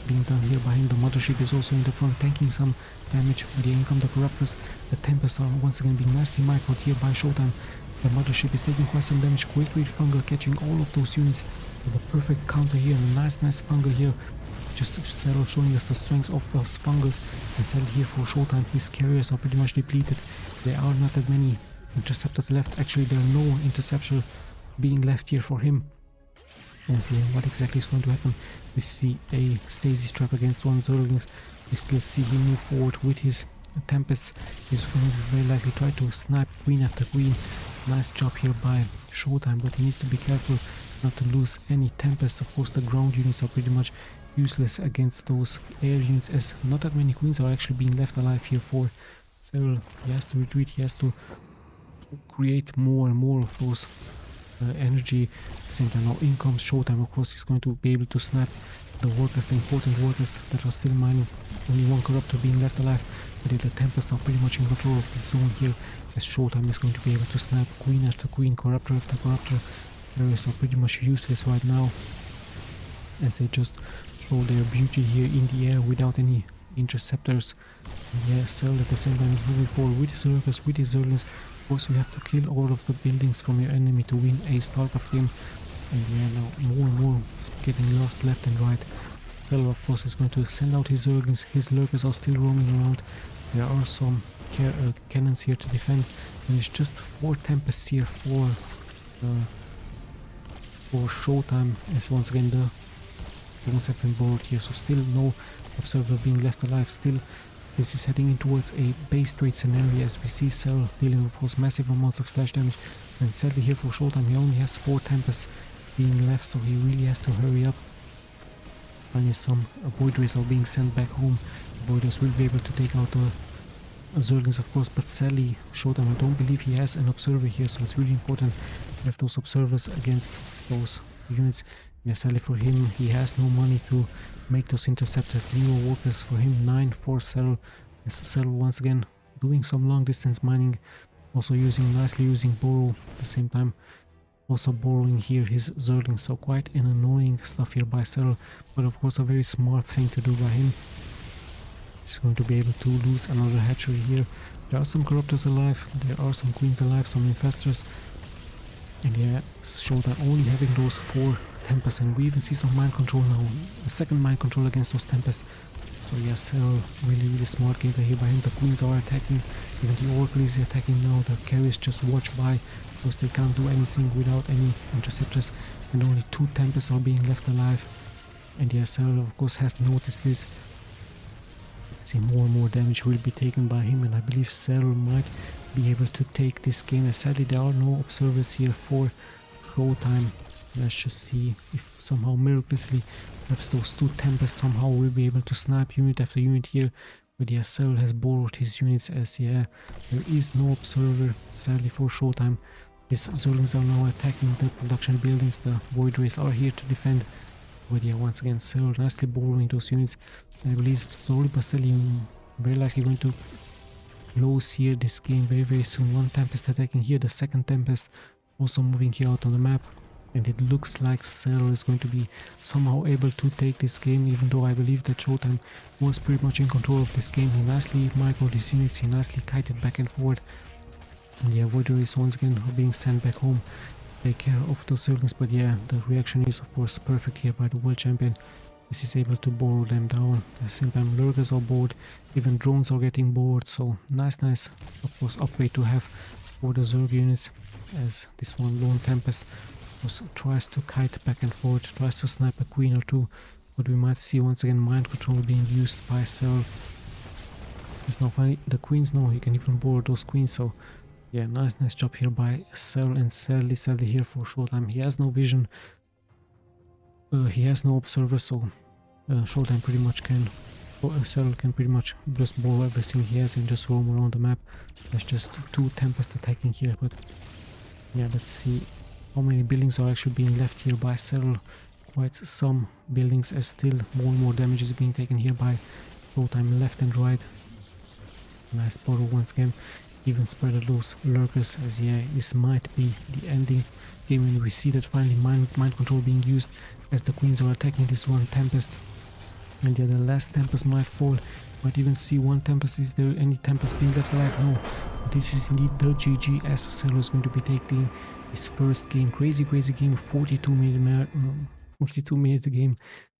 S1: being done here by him. The Mothership is also in the front, tanking some damage, but yeah, in come the Corruptors. The Tempest are once again being nicely microed here by SHOWTIME. The Mothership is taking quite some damage. Great fungal catching all of those units with a perfect counter here, and a nice fungal here. Just SERRAL showing us the strength of those fungals, and sadly here for SHOWTIME his carriers are pretty much depleted. There are not that many interceptors left. Actually, there are no interceptor being left here for him. And see what exactly is going to happen. We see a stasis trap against 1 Zerglings. We still see him move forward with his Tempests. He's going to very likely try to snipe queen after queen. Nice job here by SHOWTIME, but he needs to be careful not to lose any Tempests. Of course, the ground units are pretty much useless against those air units, as not that many queens are actually being left alive here for SERRAL. He has to retreat, he has to create more and more of those energy. At the same time, now in comes SHOWTIME. Of course, he's going to be able to snap the workers, the important workers that are still mining. Only 1 Corruptor being left alive, but the Tempests are pretty much in control of this zone here, as SHOWTIME is going to be able to snap queen after queen, Corruptor after Corruptor. Carriers are pretty much useless right now, as they just show their beauty here in the air without any interceptors. And yeah, SERRAL at the same time is moving forward with his Zergers, with his Zerglings. Of course, you have to kill all of the buildings from your enemy to win a Starcraft game. And yeah, now more and more is getting lost left and right. SERRAL of course is going to send out his Zerglings. His Lurkers are still roaming around. There are some cannons here to defend, and it's just 4 Tempests here for SHOWTIME, as once again the things have been borrowed here, so still no observer being left alive. Still, this is heading in towards a base trade scenario, as we see SERRAL dealing with those massive amounts of splash damage. And sadly here for SHOWTIME, he only has 4 Tempests being left, so he really has to hurry up. Finally, some Voiders are being sent back home. Voiders will be able to take out the Zerglings, of course, but sadly SHOWTIME, I don't believe he has an observer here, so it's really important to have those observers against those units. Yeah, sadly for him, he has no money to make those interceptors. 0 workers for him, 9 for SERRAL. SERRAL once again doing some long distance mining, also nicely using borrow at the same time. Also borrowing here his Zerglings, so quite an annoying stuff here by SERRAL, but of course a very smart thing to do by him. He's going to be able to lose another hatchery here. There are some Corruptors alive, there are some Queens alive, some Infestors. And yeah, SHOWTIME only having those 4 Tempests, and we even see some mind control now. A second mind control against those Tempests. So yes, really smart gameplay here by him. The Queens are attacking, even the Oracle is attacking now. The carriers just watch by, because they can't do anything without any interceptors, and only 2 Tempests are being left alive. And yes, of course has noticed this. See, more and more damage will be taken by him, and I believe SERRAL might be able to take this game. As sadly there are no observers here for SHOWTIME. Let's just see if somehow miraculously perhaps those 2 Tempests somehow will be able to snipe unit after unit here. But yeah, SERRAL has borrowed his units, as yeah, there is no observer sadly for SHOWTIME. His Zerglings are now attacking the production buildings. The Void Rays are here to defend. But yeah, once again SERRAL nicely borrowing those units. And I believe slowly but steadily very likely going to close here this game very soon. 1 Tempest attacking here, the second Tempest also moving here out on the map. And it looks like SERRAL is going to be somehow able to take this game, even though I believe that SHOWTIME was pretty much in control of this game. He nicely microed his units, he nicely kited back and forth. And yeah, Void Rays once again are being sent back home to take care of those Zerglings. But yeah, the reaction is of course perfect here by the world champion. This is able to borrow them down. At the same time, lurkers are bored, even drones are getting bored. So nice, of course, upgrade to have for the Zerg units, as this one Lone Tempest tries to kite back and forth, tries to snipe a Queen or 2, but we might see once again mind control being used by SERRAL. It's not funny, the Queens know he can even borrow those Queens, so yeah, nice job here by SERRAL. And sadly here for SHOWTIME, he has no vision, he has no observer, so SHOWTIME pretty much can, SERRAL can pretty much just borrow everything he has and just roam around the map. There's just 2 Tempests attacking here, but yeah, let's see how many buildings are actually being left here by SERRAL. Quite some buildings, as still more and more damage is being taken here by SHOWTIME left and right. Nice borrow once again, even spread those lurkers, as yeah, this might be the ending game when we see that finally mind control being used, as the Queens are attacking this 1 Tempest. And yeah, the last Tempest might fall. Might even see 1 Tempest. Is there any Tempest being left alive? No. This is indeed the GG, as SERRAL is going to be taking his first game. Crazy game, 42 minute game.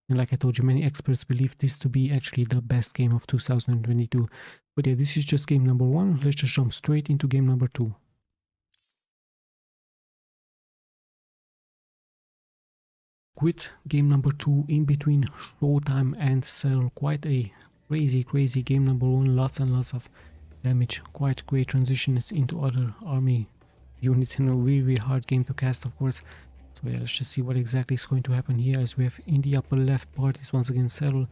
S1: And like I told you, many experts believe this to be actually the best game of 2022. But yeah, this is just game number 1. Let's just jump straight into game number 2. With game number 2 in between SHOWTIME and SERRAL, quite a crazy game number 1, lots and lots of damage, quite great transitions into other army units, and a really hard game to cast, of course. So yeah, let's just see what exactly is going to happen here, as we have in the upper left part is once again SERRAL,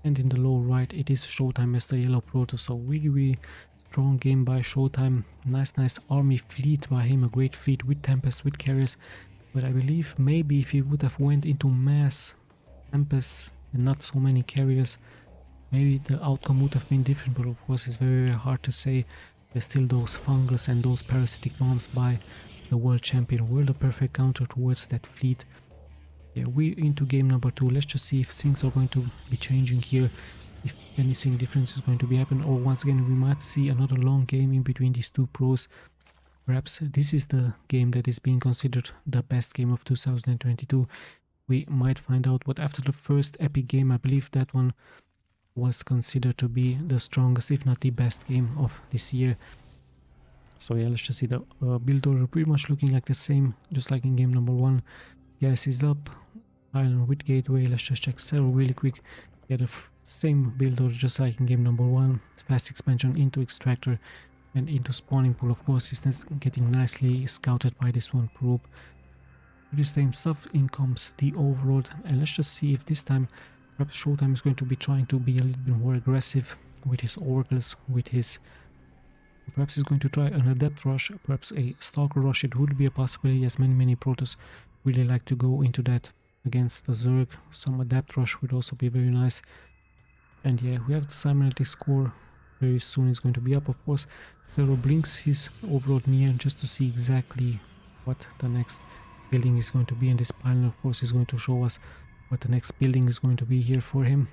S1: and in the lower right it is SHOWTIME as the yellow Protoss. So really strong game by SHOWTIME. Nice army fleet by him, a great fleet with Tempests, with carriers. But I believe maybe if he would have went into mass Tempests and not so many carriers, maybe the outcome would have been different. But of course it's very hard to say. There's still those fungus and those parasitic bombs by the world champion were the perfect counter towards that fleet. Yeah, we're into game number 2. Let's just see if things are going to be changing here, if anything different is going to be happening, or once again we might see another long game in between these 2 pros. Perhaps this is the game that is being considered the best game of 2022. We might find out, but after the first epic game, I believe that one was considered to be the strongest, if not the best game of this year. So yeah, let's just see the build order pretty much looking like the same, just like in game number 1. Gas is up, Island with Gateway. Let's just check SERRAL really quick. Yeah, the same build order just like in game number 1. Fast expansion into Extractor and into Spawning Pool. Of course, it's getting nicely scouted by this one probe. The same stuff. In comes the Overlord, and let's just see if this time perhaps SHOWTIME is going to be trying to be a little bit more aggressive with his oracles, with his... Perhaps he's going to try an Adept Rush, perhaps a Stalker Rush. It would be a possibility, as many Protoss really like to go into that against the Zerg. Some Adept Rush would also be very nice. And yeah, we have the cybernetic score very soon is going to be up, of course. SERRAL brings his Overlord near just to see exactly what the next building is going to be, and this pylon of course is going to show us what the next building is going to be here for him.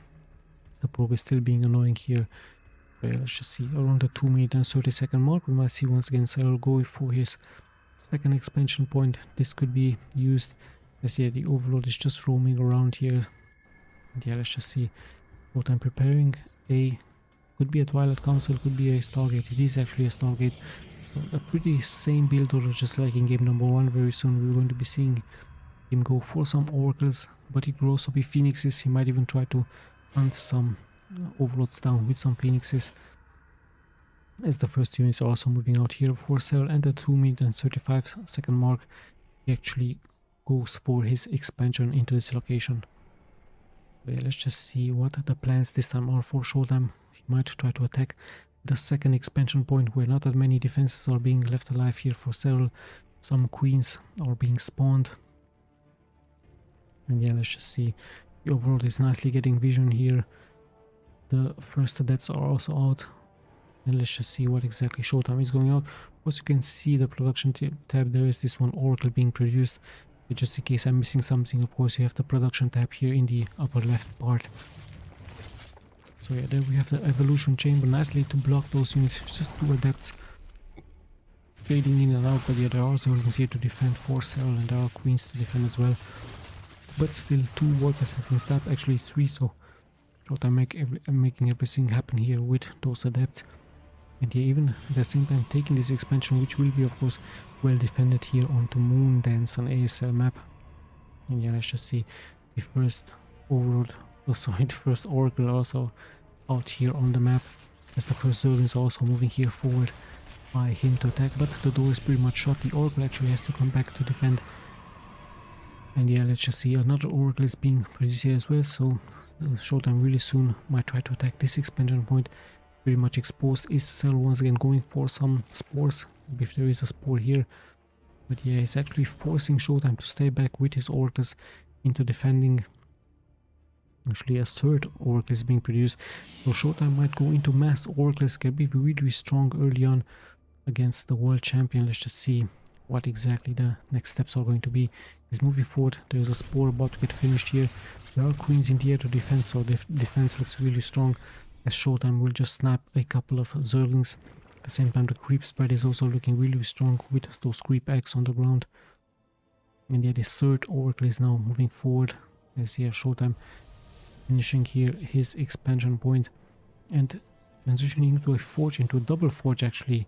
S1: The probe is still being annoying here. Okay, let's just see, around the 2-minute and 30-second mark we might see once again SERRAL go for his second expansion point. This could be used as, yeah, the overlord is just roaming around here. And yeah, let's just see. SHOWTIME preparing a, could be a Twilight Council, could be a Stargate. It is actually a Stargate. So a pretty same build order just like in game number 1. Very soon we're going to be seeing him go for some oracles, but it could also be phoenixes. He might even try to hunt some overlords down with some phoenixes, as the first units are also moving out here for SERRAL. And the 2-minute and 35-second mark he actually goes for his expansion into this location. Okay, let's just see what the plans this time are for SHOWTIME. He might try to attack the second expansion point where not that many defenses are being left alive here for SERRAL. Some queens are being spawned. And yeah, let's just see. The overlord is nicely getting vision here. The first adepts are also out. And let's just see what exactly SHOWTIME is going out. Of course, you can see the production tab. There is this one oracle being produced. Just in case I'm missing something, of course, you have the production tab here in the upper left part. So yeah, there we have the evolution chamber nicely to block those units. Just 2 adepts fading in and out, but yeah, there are Zergs here to defend for SERRAL, and there are queens to defend as well. But still, 2 workers have been stabbed, actually 3, so SHOWTIME making everything happen here with those adepts. And yeah, even at the same time taking this expansion, which will be of course well defended here onto Moon Dance on ASL map. And yeah, let's just see the first overlord, oh sorry, the first oracle also out here on the map, as the first Zerg is also moving here forward by him to attack, but the door is pretty much shut. The oracle actually has to come back to defend. And yeah, let's just see, another oracle is being produced here as well, so SHOWTIME really soon might try to attack this expansion point. Pretty much exposed. Is SERRAL once again going for some spores, if there is a spore here. But yeah, he's actually forcing SHOWTIME to stay back with his oracles into defending. Actually, a third oracle is being produced, so SHOWTIME might go into mass oracles. Can be really strong early on against the world champion. Let's just see what exactly the next steps are going to be. He's moving forward. There's a spore about to get finished here. There are queens in the air to defend, so the defense looks really strong, as SHOWTIME will just snap a couple of Zerglings. At the same time, the creep spread is also looking really strong with those creep eggs on the ground. And yeah, the third oracle is now moving forward, as here SHOWTIME finishing here his expansion point and transitioning into a forge, into a double forge actually.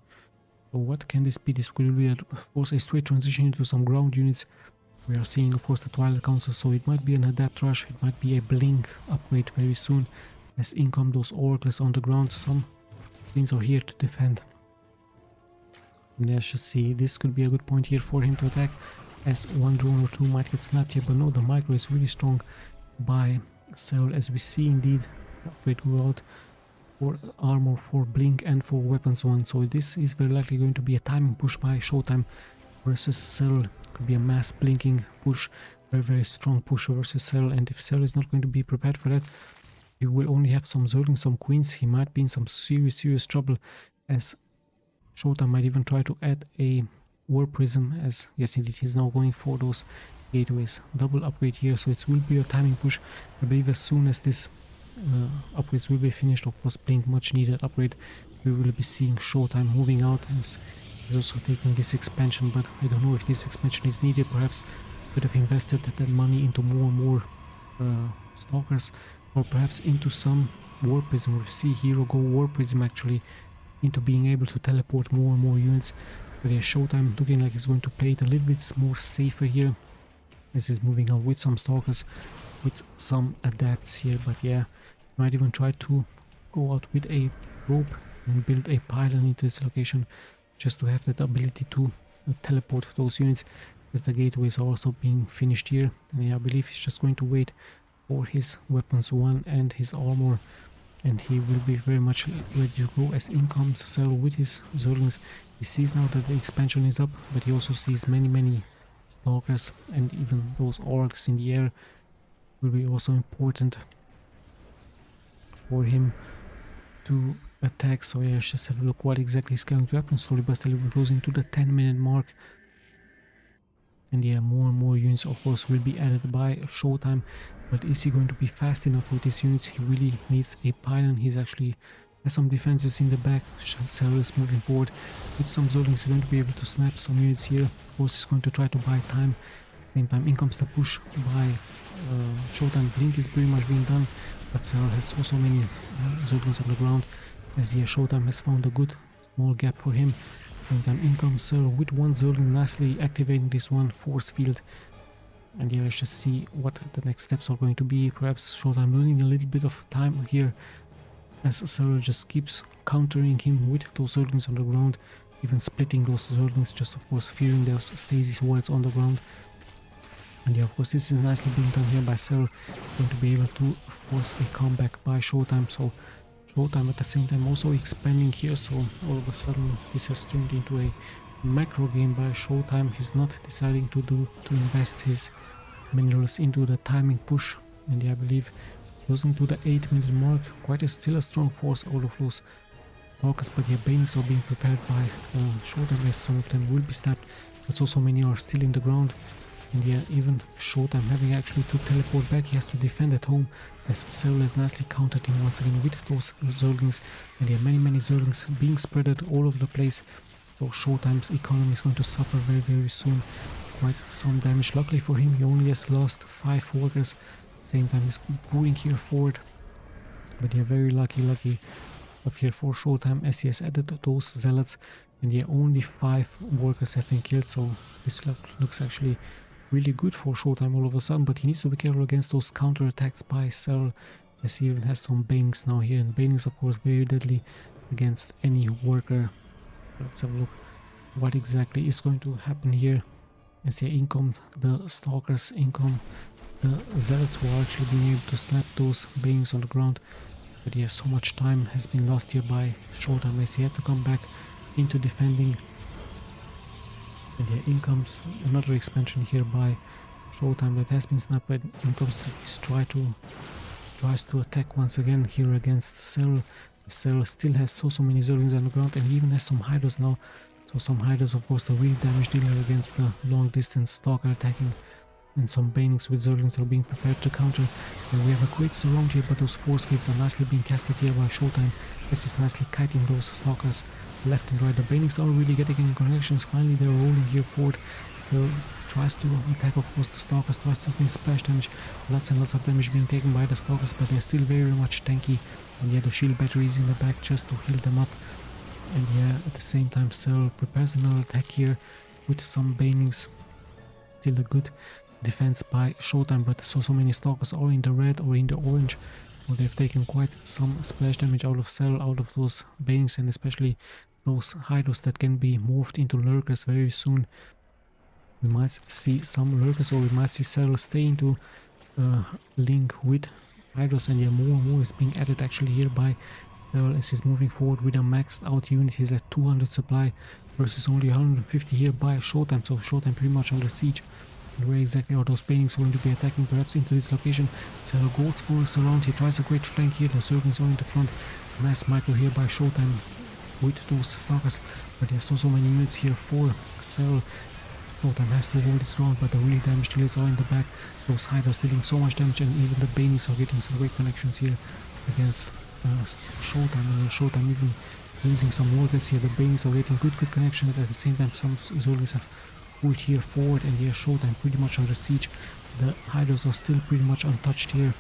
S1: So what can this be? This could be of course a straight transition into some ground units. We are seeing of course the Twilight Council, so it might be an adapt rush, it might be a blink upgrade very soon. As in come those oracles on the ground, some things are here to defend. And let's just see, this could be a good point here for him to attack, as one drone or 2 might get snapped here, but no, the micro is really strong by SERRAL, as we see indeed upgrade go out for armor, for blink and for weapons 1. So this is very likely going to be a timing push by SHOWTIME versus SERRAL. Could be a mass blinking push, very strong push versus SERRAL, and if SERRAL is not going to be prepared for that, he will only have some Zerglings, some queens. He might be in some serious trouble, as SHOWTIME might even try to add a war prism, as yes indeed he's now going for those gateways. Double upgrade here, so it will be a timing push. I believe as soon as this upgrades will be finished, of course blink much needed upgrade, we will be seeing SHOWTIME moving out, as he's also taking this expansion. But I don't know if this expansion is needed. Perhaps could have invested that money into more and more stalkers, or perhaps into some war prism, or see hero go war prism actually, into being able to teleport more and more units. But yeah, SHOWTIME looking like he's going to play it a little bit more safer here, as he's moving out with some stalkers, with some adapts here. But yeah, might even try to go out with a rope and build a pylon into this location, just to have that ability to teleport those units, as the gateways are also being finished here. And yeah, I believe he's just going to wait for his weapons 1 and his armor, and he will be very much ready to go, as in comes SERRAL with his Zerglings. He sees now that the expansion is up, but he also sees many stalkers, and even those orcs in the air will be also important for him to attack. So yeah, let's just have a look what exactly is going to happen. Slowly but steadily we're closing to the 10-minute mark. And yeah, more and more units of course will be added by SHOWTIME, but is he going to be fast enough with these units? He really needs a pylon. He's actually has some defenses in the back. SERRAL is moving forward with some Zerglings. He's going to be able to snap some units here. Of course, he's going to try to buy time. Same time, in comes the push by SHOWTIME. Blink is pretty much being done, but SERRAL has so many Zerglings on the ground. As here, SHOWTIME has found a good small gap for him. Same time, in comes SERRAL with one Zergling, nicely activating this one force field. And yeah, let's just see what the next steps are going to be. Perhaps SHOWTIME losing a little bit of time here, as SERRAL just keeps countering him with those Zerglings on the ground, even splitting those Zerglings, just of course fearing those stasis wards on the ground. And yeah, of course, this is nicely being done here by SERRAL, going to be able to force a comeback by SHOWTIME. So SHOWTIME at the same time also expanding here, so all of a sudden this has turned into a macro game by SHOWTIME. He's not deciding to invest his minerals into the timing push, and yeah, I believe closing to the 8-minute mark, still a strong force, all of those stalkers, but yeah, banings are being prepared by SHOWTIME, as some of them will be snapped, but so many are still in the ground. And yeah, even SHOWTIME having actually to teleport back, he has to defend at home, as SERRAL has nicely countered him once again with those Zerglings. And yeah, many Zerglings being spreaded all over the place, so SHOWTIME's economy is going to suffer very soon. Quite some damage. Luckily for him, he only has lost 5 workers. Same time he's moving here forward, but yeah, very lucky stuff here for SHOWTIME, as he has added those zealots, and yeah, only 5 workers have been killed, so this looks actually really good for SHOWTIME all of a sudden. But he needs to be careful against those counter attacks by SERRAL, as he even has some banings now here, and banings of course very deadly against any worker. Let's have a look what exactly is going to happen here. As yeah, income the stalkers, income the zealots, who are actually being able to snap those banings on the ground. But yeah, so much time has been lost here by SHOWTIME, as he had to come back into defending. And yeah, in comes another expansion here by SHOWTIME that has been snapped, but in comes his tries to attack once again here against SERRAL. SERRAL still has so many Zerglings on the ground, and he even has some Hydras now. So some Hydras, of course, the real damage dealer against the long distance stalker attacking, and some banings with Zerglings are being prepared to counter. And we have a great surround here, but those force fields are nicely being casted here by SHOWTIME, as he's nicely kiting those stalkers left and right. The banings are really getting in connections. Finally they're rolling here forward. So tries to attack, of course, the stalkers, tries to bring splash damage, lots and lots of damage being taken by the stalkers, but they're still very much tanky. And yeah, the shield battery is in the back just to heal them up. And yeah, at the same time SERRAL prepares another attack here with some banings. Still a good defense by SHOWTIME, but so many stalkers are in the red or in the orange, so they've taken quite some splash damage out of SERRAL, out of those banings, and especially those Hydras that can be morphed into lurkers very soon. We might see some lurkers, or we might see SERRAL stay into link with Hydras, and yeah, more and more is being added actually here by SERRAL, as he's moving forward with a maxed out unit. He's at 200 supply versus only 150 here by SHOWTIME, so SHOWTIME pretty much under siege. And where exactly are those banings going to be attacking? Perhaps into this location. SERRAL goes for a surround. He tries a great flank here. The Zerglings are in the front. Nice micro here by SHOWTIME with those stalkers, but there's so many units here for SERRAL. SHOWTIME has to hold its ground, but the really damage dealers are in the back. Those Hydras dealing so much damage, and even the banings are getting some great connections here against SHOWTIME. And SHOWTIME even losing some workers here. The banings are getting good connection, but at the same time some Zerglings have pulled here forward, and here SHOWTIME pretty much under siege. The Hydras are still pretty much untouched here.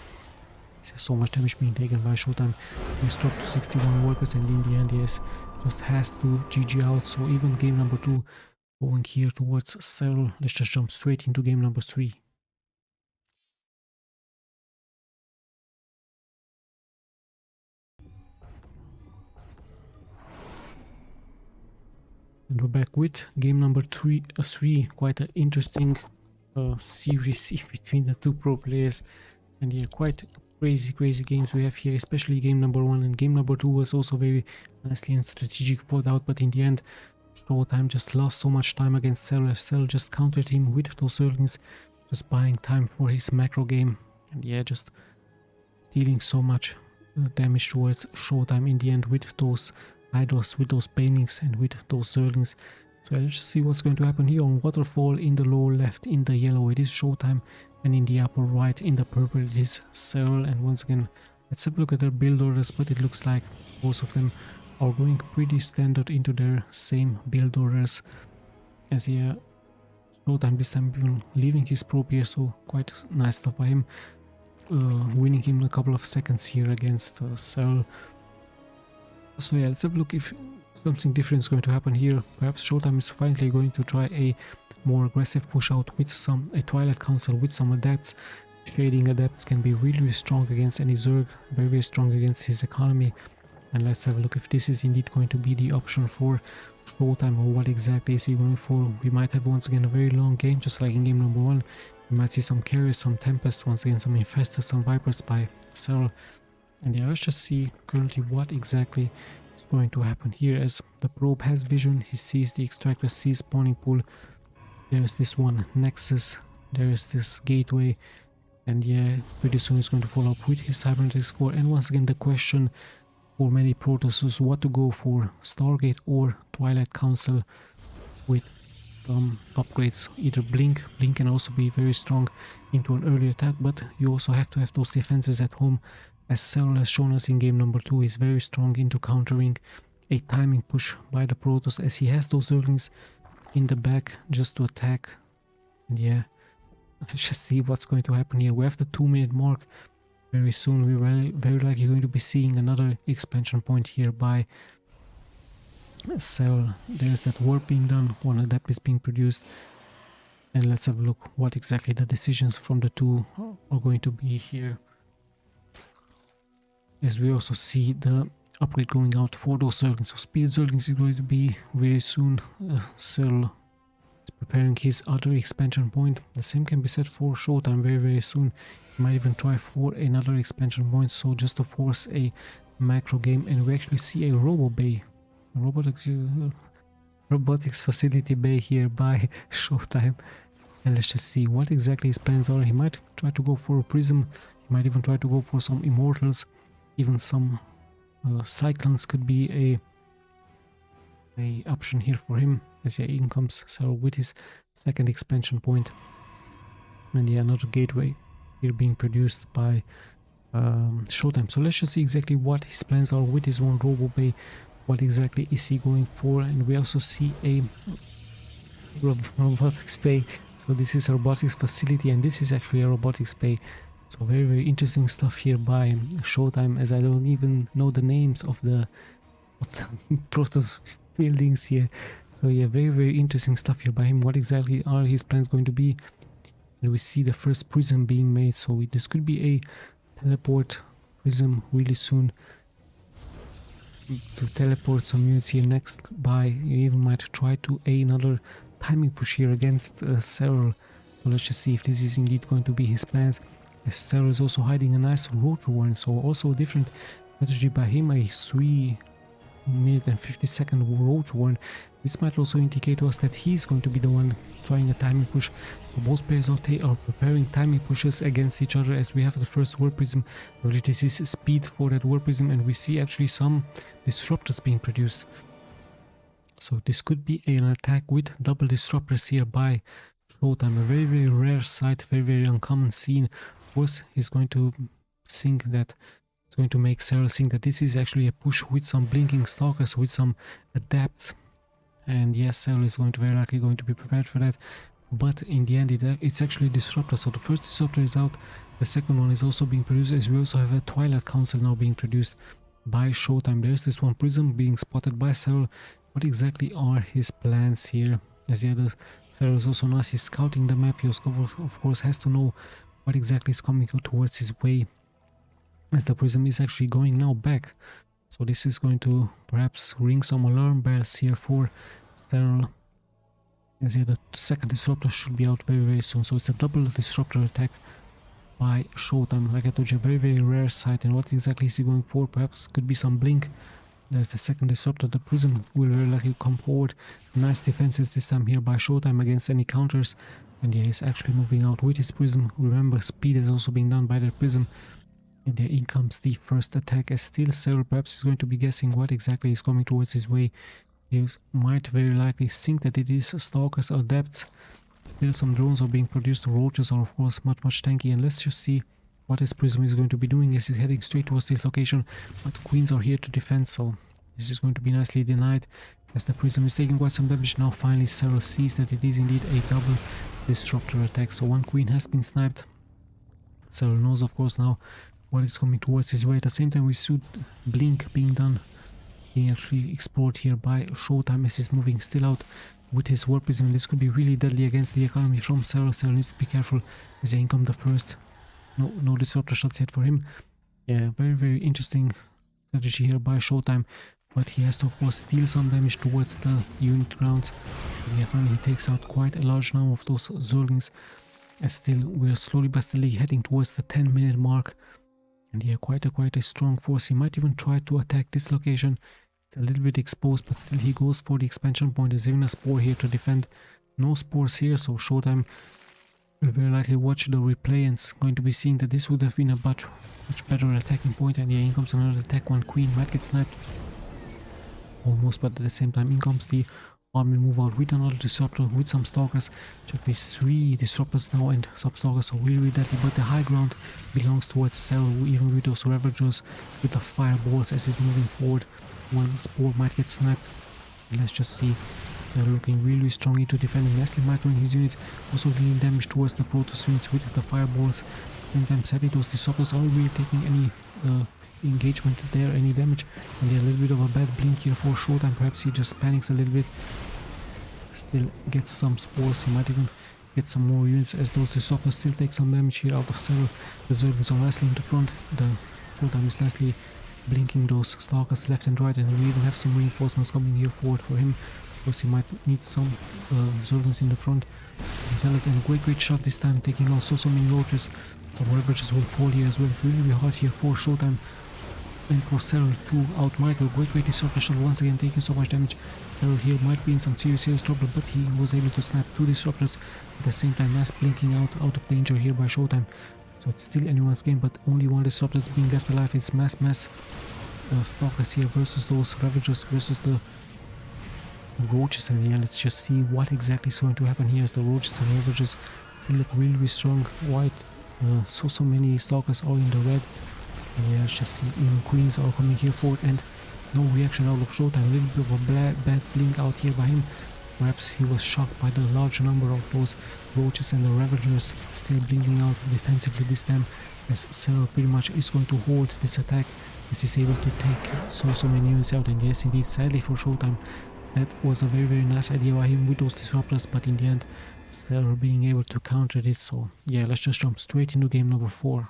S1: So much damage being taken by SHOWTIME. He's dropped to 61 workers, and in the end he just has to GG out. So even game number 2 going here towards SERRAL. Let's just jump straight into game number 3. And we're back with game number 3. Quite an interesting series between the two pro players, and yeah, quite crazy games we have here, especially game number 1. And game number 2 was also very nicely and strategic thought out, but in the end SHOWTIME just lost so much time against SERRAL. SERRAL just countered him with those Zerglings, just buying time for his macro game, and yeah, just dealing so much damage towards SHOWTIME in the end with those Hydras, with those banings, and with those Zerglings. So let's just see what's going to happen here on Waterfall. In the lower left in the yellow it is Showtime, and in the upper right in the purple it is SERRAL. And once again, let's have a look at their build orders, but it looks like both of them are going pretty standard into their same build orders. As yeah, Showtime this time even leaving his probe here, so quite nice stuff by him, winning him a couple of seconds here against SERRAL. So yeah, let's have a look if something different is going to happen here. Perhaps Showtime is finally going to try a more aggressive push out with a Twilight Council with some adepts. Shading adepts can be really strong against any Zerg, very strong against his economy. And let's have a look if this is indeed going to be the option for Showtime, or what exactly is he going for. We might have once again a very long game, just like in game number 1. We might see some carries, some Tempest, once again some Infestors, some Vipers by SERRAL. And yeah, let's just see currently what exactly is going to happen here. As the probe has vision, he sees the extractor, sees spawning pool. There's this one Nexus, there is this gateway, and yeah, pretty soon he's going to follow up with his cybernetic score. And once again the question for many Protosses, what to go for, Stargate or Twilight Council with upgrades. Either Blink can also be very strong into an early attack, but you also have to have those defenses at home, as SERRAL has shown us in game number 2. He's very strong into countering a timing push by the Protoss, as he has those Zerglings in the back just to attack. And yeah, let's just see what's going to happen here. We have the 2-minute mark. Very soon we're very likely going to be seeing another expansion point here by SERRAL. There's that warp being done, one adept is being produced. And let's have a look what exactly the decisions from the two are going to be here. As we also see the upgrade going out for those Zerglings. So Speed Zerglings is going to be very soon. SERRAL is preparing his other expansion point. The same can be said for Showtime very soon. He might even try for another expansion point, so just to force a macro game. And we actually see a Robo Bay, robotics facility bay here by Showtime. And let's just see what exactly his plans are. He might try to go for a Prism, he might even try to go for some Immortals, even some Cyclones could be a option here for him. As yeah, in comes SERRAL with his second expansion point. And yeah, another gateway here being produced by Showtime. So let's just see exactly what his plans are with his one Robo Bay. What exactly is he going for? And we also see a robotics bay. So this is a robotics facility, and this is actually a robotics bay. So very interesting stuff here by Showtime, as I don't even know the names of the Protoss buildings here. So yeah, very interesting stuff here by him. What exactly are his plans going to be? And we see the first prism being made, so this could be a teleport prism really soon to teleport some units here. Next by, you even might try to another timing push here against SERRAL. So let's just see if this is indeed going to be his plans. SERRAL is also hiding a nice Broodwar, so also a different strategy by him, a 3-minute and 50-second Broodwar. This might also indicate to us that he's going to be the one trying a timing push. So both players out there are preparing timing pushes against each other, as we have the first Warp Prism. Really, this is speed for that Warp Prism, and we see actually some disruptors being produced. So this could be an attack with double disruptors here by Showtime. A very rare sight, very uncommon scene. Of course, he's going to think that it's going to make SERRAL think that this is actually a push with some blinking stalkers, with some adepts. And yes, SERRAL is very likely going to be prepared for that. But in the end, it's actually a disruptor. So the first disruptor is out. The second one is also being produced, as we also have a Twilight Council now being produced by Showtime. There's this one prism being spotted by SERRAL. What exactly are his plans here? As the other SERRAL is also now he's scouting the map. He of course has to know what exactly is coming towards his way, as the prism is actually going now back. So this is going to perhaps ring some alarm bells here for SERRAL. As the second disruptor should be out very soon. So it's a double disruptor attack by Showtime. Like I told you, very rare sight. And what exactly is he going for? Perhaps could be some blink. There's the second disruptor. The prism will very likely come forward. Nice defenses this time here by Showtime against any counters. And yeah, he's actually moving out with his prism. Remember, speed is also being done by the prism. And there in comes the first attack, as still SERRAL perhaps is going to be guessing what exactly is coming towards his way. You might very likely think that it is stalkers or depths. Still some drones are being produced. Roaches are of course much tanky, and let's just see what his prism is going to be doing. Is he heading straight towards this location, but queens are here to defend, so this is going to be nicely denied as the prism is taking quite some damage. Now finally SERRAL sees that it is indeed a double disruptor attack, so one queen has been sniped. SERRAL knows of course now what is coming towards his way. At the same time we see blink being done, being actually explored here by SHOWTIME as he's moving still out with his warp prism. This could be really deadly against the economy from SERRAL. SERRAL needs to be careful as they income the first. No disruptor shots yet for him. Yeah, very interesting strategy here by SHOWTIME, but he has to of course deal some damage towards the unit grounds. And yeah, finally he takes out quite a large number of those Zerglings, as still we're slowly but steadily heading towards the 10-minute mark. And yeah, quite a strong force. He might even try to attack this location. It's a little bit exposed, but still he goes for the expansion point. There's even a spore here to defend. No spores here, so SHOWTIME will very likely watch the replay and is going to be seeing that this would have been a much better attacking point. And yeah, in comes another attack. One queen might get sniped almost, but at the same time in comes the army move out with another disruptor with some stalkers. Check these 3 disruptors now and sub-stalkers are really deadly, but the high ground belongs towards SERRAL, even with those ravagers with the fireballs as he's moving forward. One spore might get sniped. And let's just see. SERRAL looking really strongly to defending, nicely microing his units, also dealing damage towards the Protoss units with the fireballs. At the same time, sadly those disruptors aren't really taking any engagement there, any damage, and yeah, a little bit of a bad blink here for SHOWTIME. Perhaps he just panics a little bit. Still gets some spores. He might even get some more units as those disruptors still take some damage here out of SERRAL. The Zerglings are nicely into front. The SHOWTIME is nicely blinking those stalkers left and right, and we even have some reinforcements coming here forward for him. Of course he might need some Zerglings in the front. Zealots, and a great shot this time, taking out so many roaches. Some ravages will fall here as well. Really hard here for SHOWTIME and for SERRAL to outmic. A great disruptor shot once again, taking so much damage. SERRAL here might be in some serious trouble, but he was able to snap 2 disruptors at the same time, mass blinking out of danger here by SHOWTIME. So it's still anyone's game, but only 1 disruptor is being left alive. It's mass stalkers here versus those ravagers versus the roaches. And yeah, let's just see what exactly is going to happen here as the roaches and ravagers still look really strong. White, so many stalkers are in the red. And yeah, let's just see, even queens are coming here forward, and no reaction out of SHOWTIME. A little bit of a bad blink out here by him. Perhaps he was shocked by the large number of those roaches and the ravagers still blinking out defensively this time, as SERRAL pretty much is going to hold this attack as he's able to take so many units out. And yes, indeed, sadly for SHOWTIME, that was a very nice idea by him with those disruptors, but in the end SERRAL being able to counter it. So yeah, let's just jump straight into game number 4.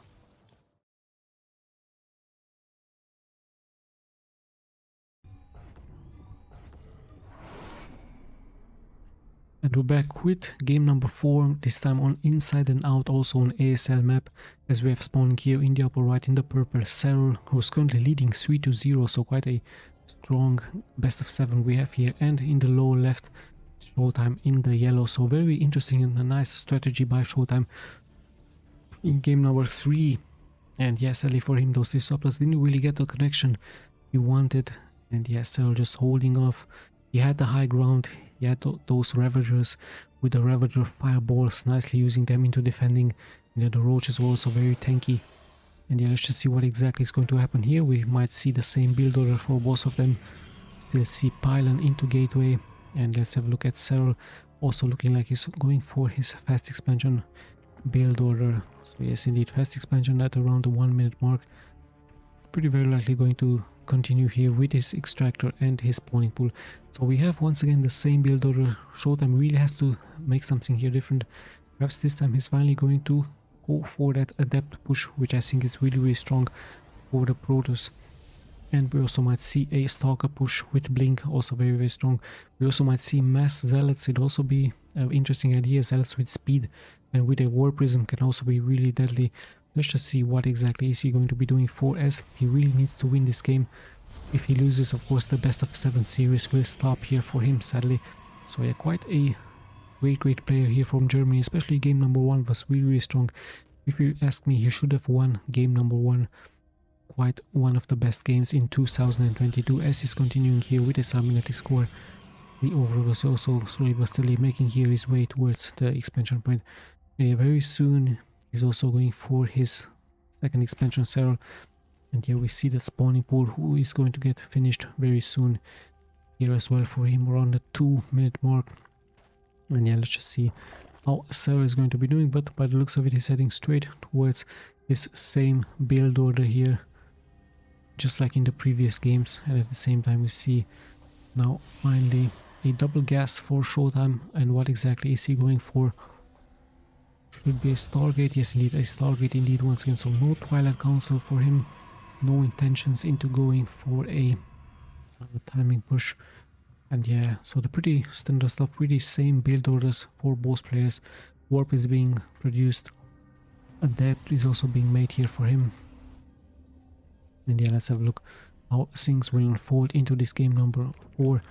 S1: And we're back with game number 4, this time on Inside and Out, also on ASL map, as we have spawning here in the upper right in the purple SERRAL, who's currently leading 3-0, so quite a strong best of 7 we have here, and in the lower left SHOWTIME in the yellow. So very interesting and a nice strategy by SHOWTIME in game number 3. And yes, sadly for him, those disruptors didn't really get the connection he wanted, and yes, SERRAL just holding off. He had the high ground, he had those ravagers with the ravager fireballs, nicely using them into defending. And yeah, the roaches were also very tanky. And yeah, let's just see what exactly is going to happen here. We might see the same build order for both of them. Still see pylon into gateway, and let's have a look at SERRAL, also looking like he's going for his fast expansion build order. So yes, indeed, fast expansion at around the 1 minute mark. Pretty very likely going to continue here with his extractor and his spawning pool. So we have once again the same build order. SHOWTIME really has to make something here different. Perhaps this time he's finally going to go for that adept push, which I think is really strong for the Protoss. And we also might see a stalker push with blink, also very strong. We also might see mass zealots. It'd also be an interesting idea. Zealots with speed and with a war prism can also be really deadly. Let's just see what exactly is he going to be doing for us. He really needs to win this game. If he loses, of course, the best of 7 series will stop here for him, sadly. So yeah, quite a great player here from Germany, especially game number 1 was really strong. If you ask me, he should have won game number 1. quite one of the best games in 2022, as he's continuing here with a sub-minute score. The overall is also slowly but steadily making here his way towards the expansion point. Very soon he's also going for his second expansion, SERRAL, and here we see that spawning pool who is going to get finished very soon here as well for him around the 2-minute mark. And yeah, let's just see how SERRAL is going to be doing, but by the looks of it he's heading straight towards his same build order here, just like in the previous games. And at the same time we see now finally a double gas for Showtime. And what exactly is he going for? Should be a Stargate. Yes, indeed, a Stargate indeed once again. So no Twilight Council for him, no intentions into going for a timing push. And yeah, so the pretty standard stuff, pretty same build orders for both players. Warp is being produced, Adept is also being made here for him. And yeah, let's have a look how things will unfold into this game number 4,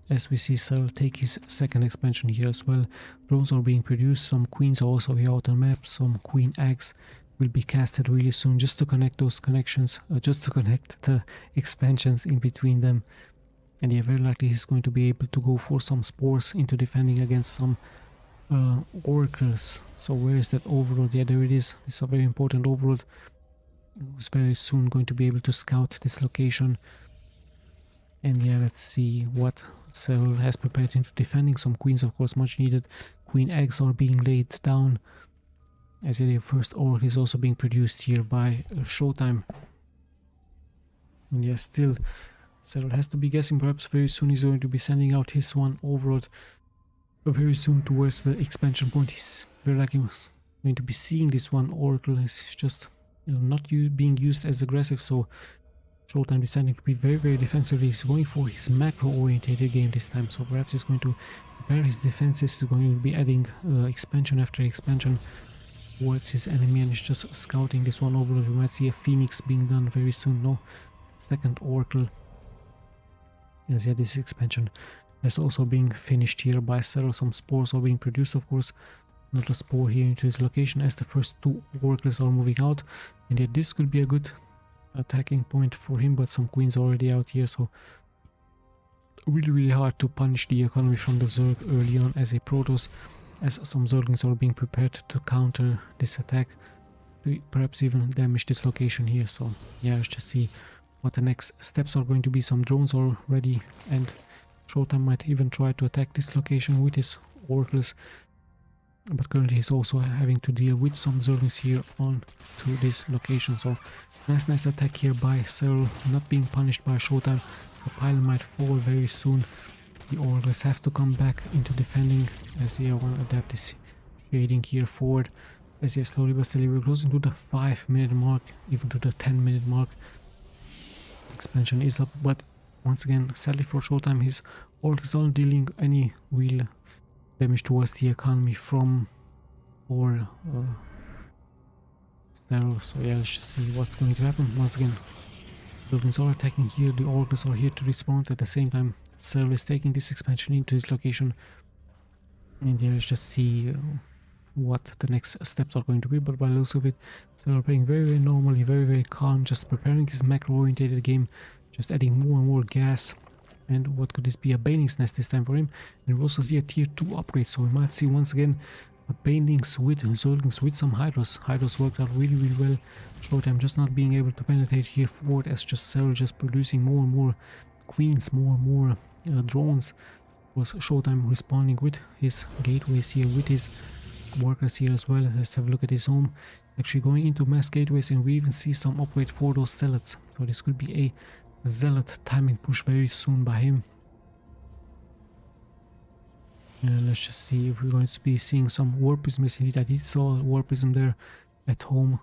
S1: as we see SERRAL take his second expansion here as well. Drones are being produced, some queens are also here out on map, some queen eggs will be casted really soon just to connect those connections, just to connect the expansions in between them. And yeah, very likely he's going to be able to go for some spores into defending against some oracles. So where is that overlord? Yeah, there it is. It's a very important overlord who's very soon going to be able to scout this location. And yeah, let's see what SERRAL has prepared into defending. Some queens, of course, much needed. Queen eggs are being laid down, as the first orc is also being produced here by Showtime. And yeah, still SERRAL has to be guessing. Perhaps very soon he's going to be sending out his one overlord very soon towards the expansion point. He's very likely going to be seeing this one oracle. It's just, you know, not being used as aggressive, so Showtime deciding to be very defensive. He's going for his macro orientated game this time, so perhaps he's going to prepare his defenses. He's going to be adding expansion after expansion towards his enemy, and he's just scouting this one overlord. We might see a phoenix being done very soon. No, second oracle. Yes, yeah, this expansion is also being finished here by SERRAL. Some spores are being produced, of course. Another spore here into his location as the first two oracles are moving out. And yet this could be a good attacking point for him, but some queens are already out here, so really hard to punish the economy from the Zerg early on as a Protoss, as some Zerglings are being prepared to counter this attack, to perhaps even damage this location here. So yeah, let's just see what the next steps are going to be. Some drones are ready, and Showtime might even try to attack this location with his oracles, but currently he's also having to deal with some Zerglings here on to this location. So nice attack here by SERRAL, not being punished by Showtime. The pylon might fall very soon. The oracles have to come back into defending, as the one Adept is shading here forward. As he slowly but steadily we're closing to the 5-minute mark, even to the 10-minute mark. Expansion is up, but once again, sadly for Showtime, his oracles aren't dealing any real damage towards the economy from or SERRAL. So yeah, let's just see what's going to happen. Once again, Zerglings are attacking here, the oracles are here to respond. At the same time, SERRAL is taking this expansion into his location. And yeah, let's just see what the next steps are going to be. But by the looks of it, SERRAL playing very normally, very calm, just preparing his macro orientated game, just adding more and more gas. And what could this be? A Baneling's Nest this time for him. And we also see a tier 2 upgrade, so we might see once again a Banelings with Zerglings with some Hydras. Hydras worked out really well. Showtime just not being able to penetrate here forward, as just SERRAL just producing more and more queens, more and more drones. Was Showtime responding with his gateways here, with his workers here as well. Let's have a look at his home. Actually going into mass gateways, and we even see some upgrade for those zealots. So this could be a zealot timing push very soon by him. Let's just see if we're going to be seeing some warpism. I did saw warpism there at home,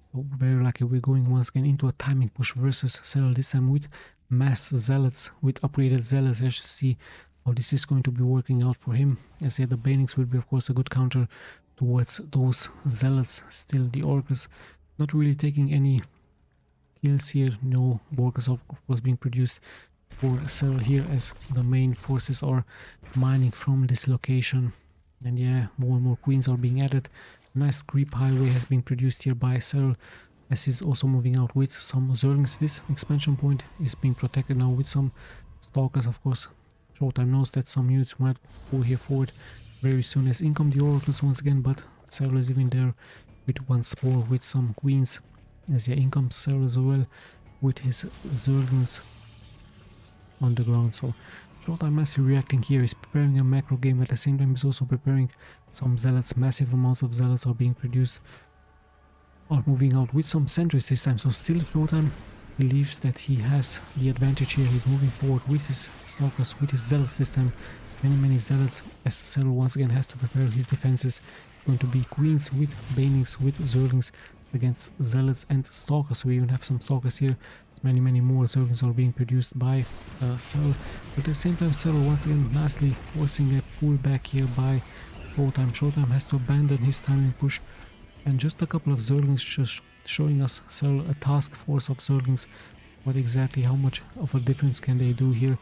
S1: so very likely we're going once again into a timing push versus SERRAL, this time with mass zealots, with upgraded zealots. Let's just see how this is going to be working out for him. As yeah, the Banelings will be of course a good counter towards those zealots. Still the oracles not really taking any kills here. No workers of course being produced for SERRAL here, as the main forces are mining from this location. And yeah, more and more queens are being added. Nice creep highway has been produced here by SERRAL, as he's also moving out with some Zerglings. This expansion point is being protected now with some Stalkers, of course. Showtime knows that some units might go here forward very soon, as in come the Oracles once again, but SERRAL is even there with one Spore with some Queens, as in comes SERRAL as well with his Zerglings on the ground. So Showtime SC reacting here, is preparing a macro game, at the same time he's also preparing some Zealots. Massive amounts of Zealots are being produced, are moving out with some sentries this time. So still Showtime believes that he has the advantage here. He's moving forward with his Stalkers, with his Zealots this time. Many Zealots, as SERRAL once again has to prepare his defenses. Going to be Queens with Banelings, with Zerglings against Zealots and Stalkers. We even have some Stalkers here. Many more Zerglings are being produced by SERRAL. But at the same time, SERRAL once again nicely forcing a pullback here by Showtime. Showtime has to abandon his timing push. And just a couple of Zerglings just showing us SERRAL a task force of Zerglings. What exactly, how much of a difference can they do here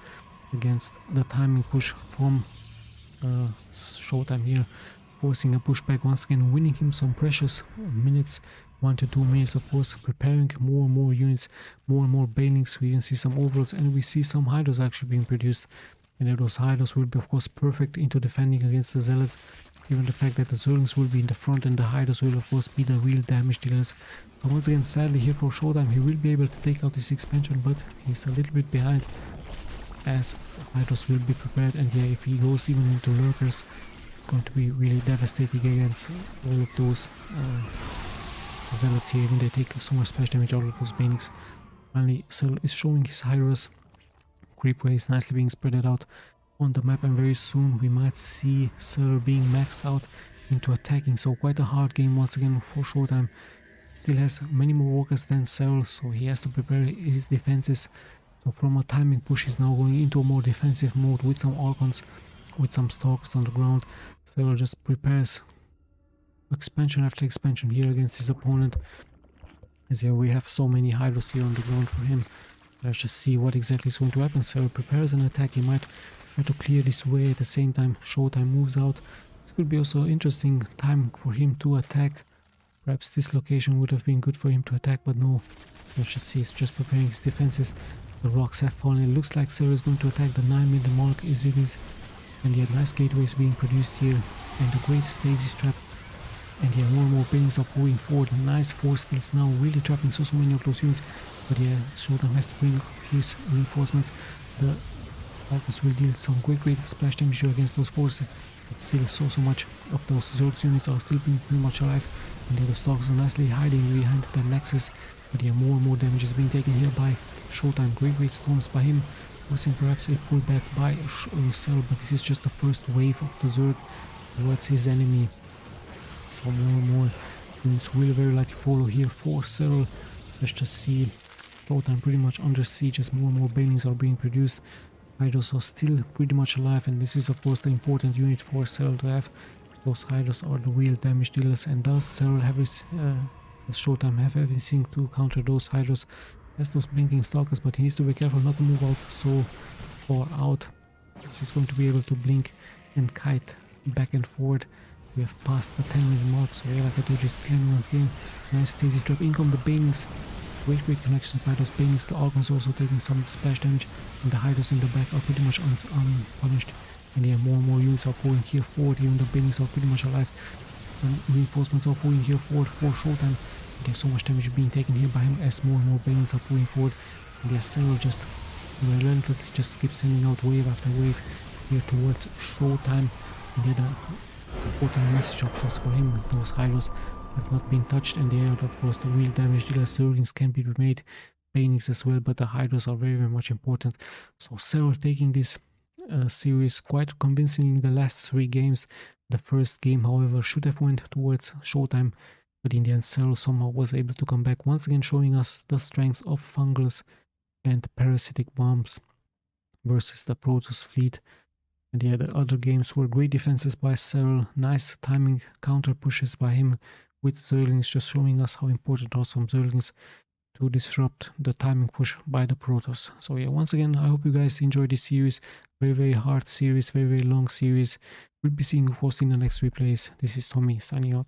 S1: against the timing push from Showtime here, forcing a pushback once again, winning him some precious minutes, 1 to 2 minutes, of course, preparing more and more units, more and more Banelings. We even see some overlords, and we see some Hydras actually being produced, and those Hydras will be of course perfect into defending against the Zealots, given the fact that the Zerglings will be in the front and the Hydras will of course be the real damage dealers. But once again, sadly here for Showtime, he will be able to take out this expansion, but he's a little bit behind, as Hydras will be prepared, and yeah, if he goes even into Lurkers, it's going to be really devastating against all of those Zealots here, even they take so much splash damage out of those Banelings. Finally, SERRAL is showing his Hydras. Creepway is nicely being spread out on the map, and very soon we might see SERRAL being maxed out into attacking. So quite a hard game once again for Showtime. Still has many more workers than SERRAL, so he has to prepare his defenses. So from a timing push, he's now going into a more defensive mode with some Archons, with some Stalkers on the ground. SERRAL just prepares expansion after expansion here against his opponent. As here we have so many Hydras here on the ground for him. Let's just see what exactly is going to happen. SERRAL prepares an attack. He might try to clear this way. At the same time, Showtime moves out. This could be also an interesting time for him to attack. Perhaps this location would have been good for him to attack, but no. Let's just see, he's just preparing his defenses. The rocks have fallen. It looks like SERRAL is going to attack the 9-minute mark, as it is. And yet nice gateways being produced here, and a great stasis trap. And yeah, more and more Banelings are pouring forward. Nice force fields now, really trapping so many of those units. But yeah, Showtime has to bring up his reinforcements. The Archons will deal some great splash damage here against those forces. But still, so much of those Zerg units are still being pretty much alive. And yeah, the Stalkers are nicely hiding behind the Nexus. But yeah, more and more damage is being taken here by Showtime. Great storms by him, forcing perhaps a pullback by SERRAL. But this is just the first wave of the Zerg towards his enemy. So more and more units will very likely follow here for SERRAL. Let's just see Showtime pretty much under siege as more and more Banelings are being produced. Hydras are still pretty much alive, and this is of course the important unit for SERRAL to have. Those Hydras are the real damage dealers, and does SERRAL have his, does Showtime have everything to counter those Hydras? Has those blinking Stalkers, but he needs to be careful not to move out so far out. He's going to be able to blink and kite back and forward. We have passed the 10-minute mark, so yeah, like I told you, it's still anyone's game. Nice stasis trap. In come the Banelings. Great connections by those Banelings. The Archons also taking some splash damage, and the Hydras in the back are pretty much unpunished. And yeah, more and more units are pouring here forward. Even the Banelings are pretty much alive. Some reinforcements are pouring here forward for Showtime. And there's so much damage being taken here by him as more and more Banelings are pouring forward. And yeah, SERRAL just relentlessly just keeps sending out wave after wave here towards Showtime. And yeah, the important message of course for him, those Hydras have not been touched, and they are of course the real damage dealers. Zerglings can be remade, Banelings as well, but the Hydras are very much important. So SERRAL taking this series quite convincingly in the last 3 games. The first game however should have went towards Showtime, but in the end SERRAL somehow was able to come back, once again showing us the strengths of fungals and parasitic bombs versus the Protoss fleet. And yeah, the other games were great defenses by SERRAL, nice timing counter pushes by him with Zerglings, just showing us how important are some Zerglings to disrupt the timing push by the Protoss. So yeah, once again, I hope you guys enjoyed this series. Very hard series, very long series. We'll be seeing you folks in the next replays. This is Tommy signing out.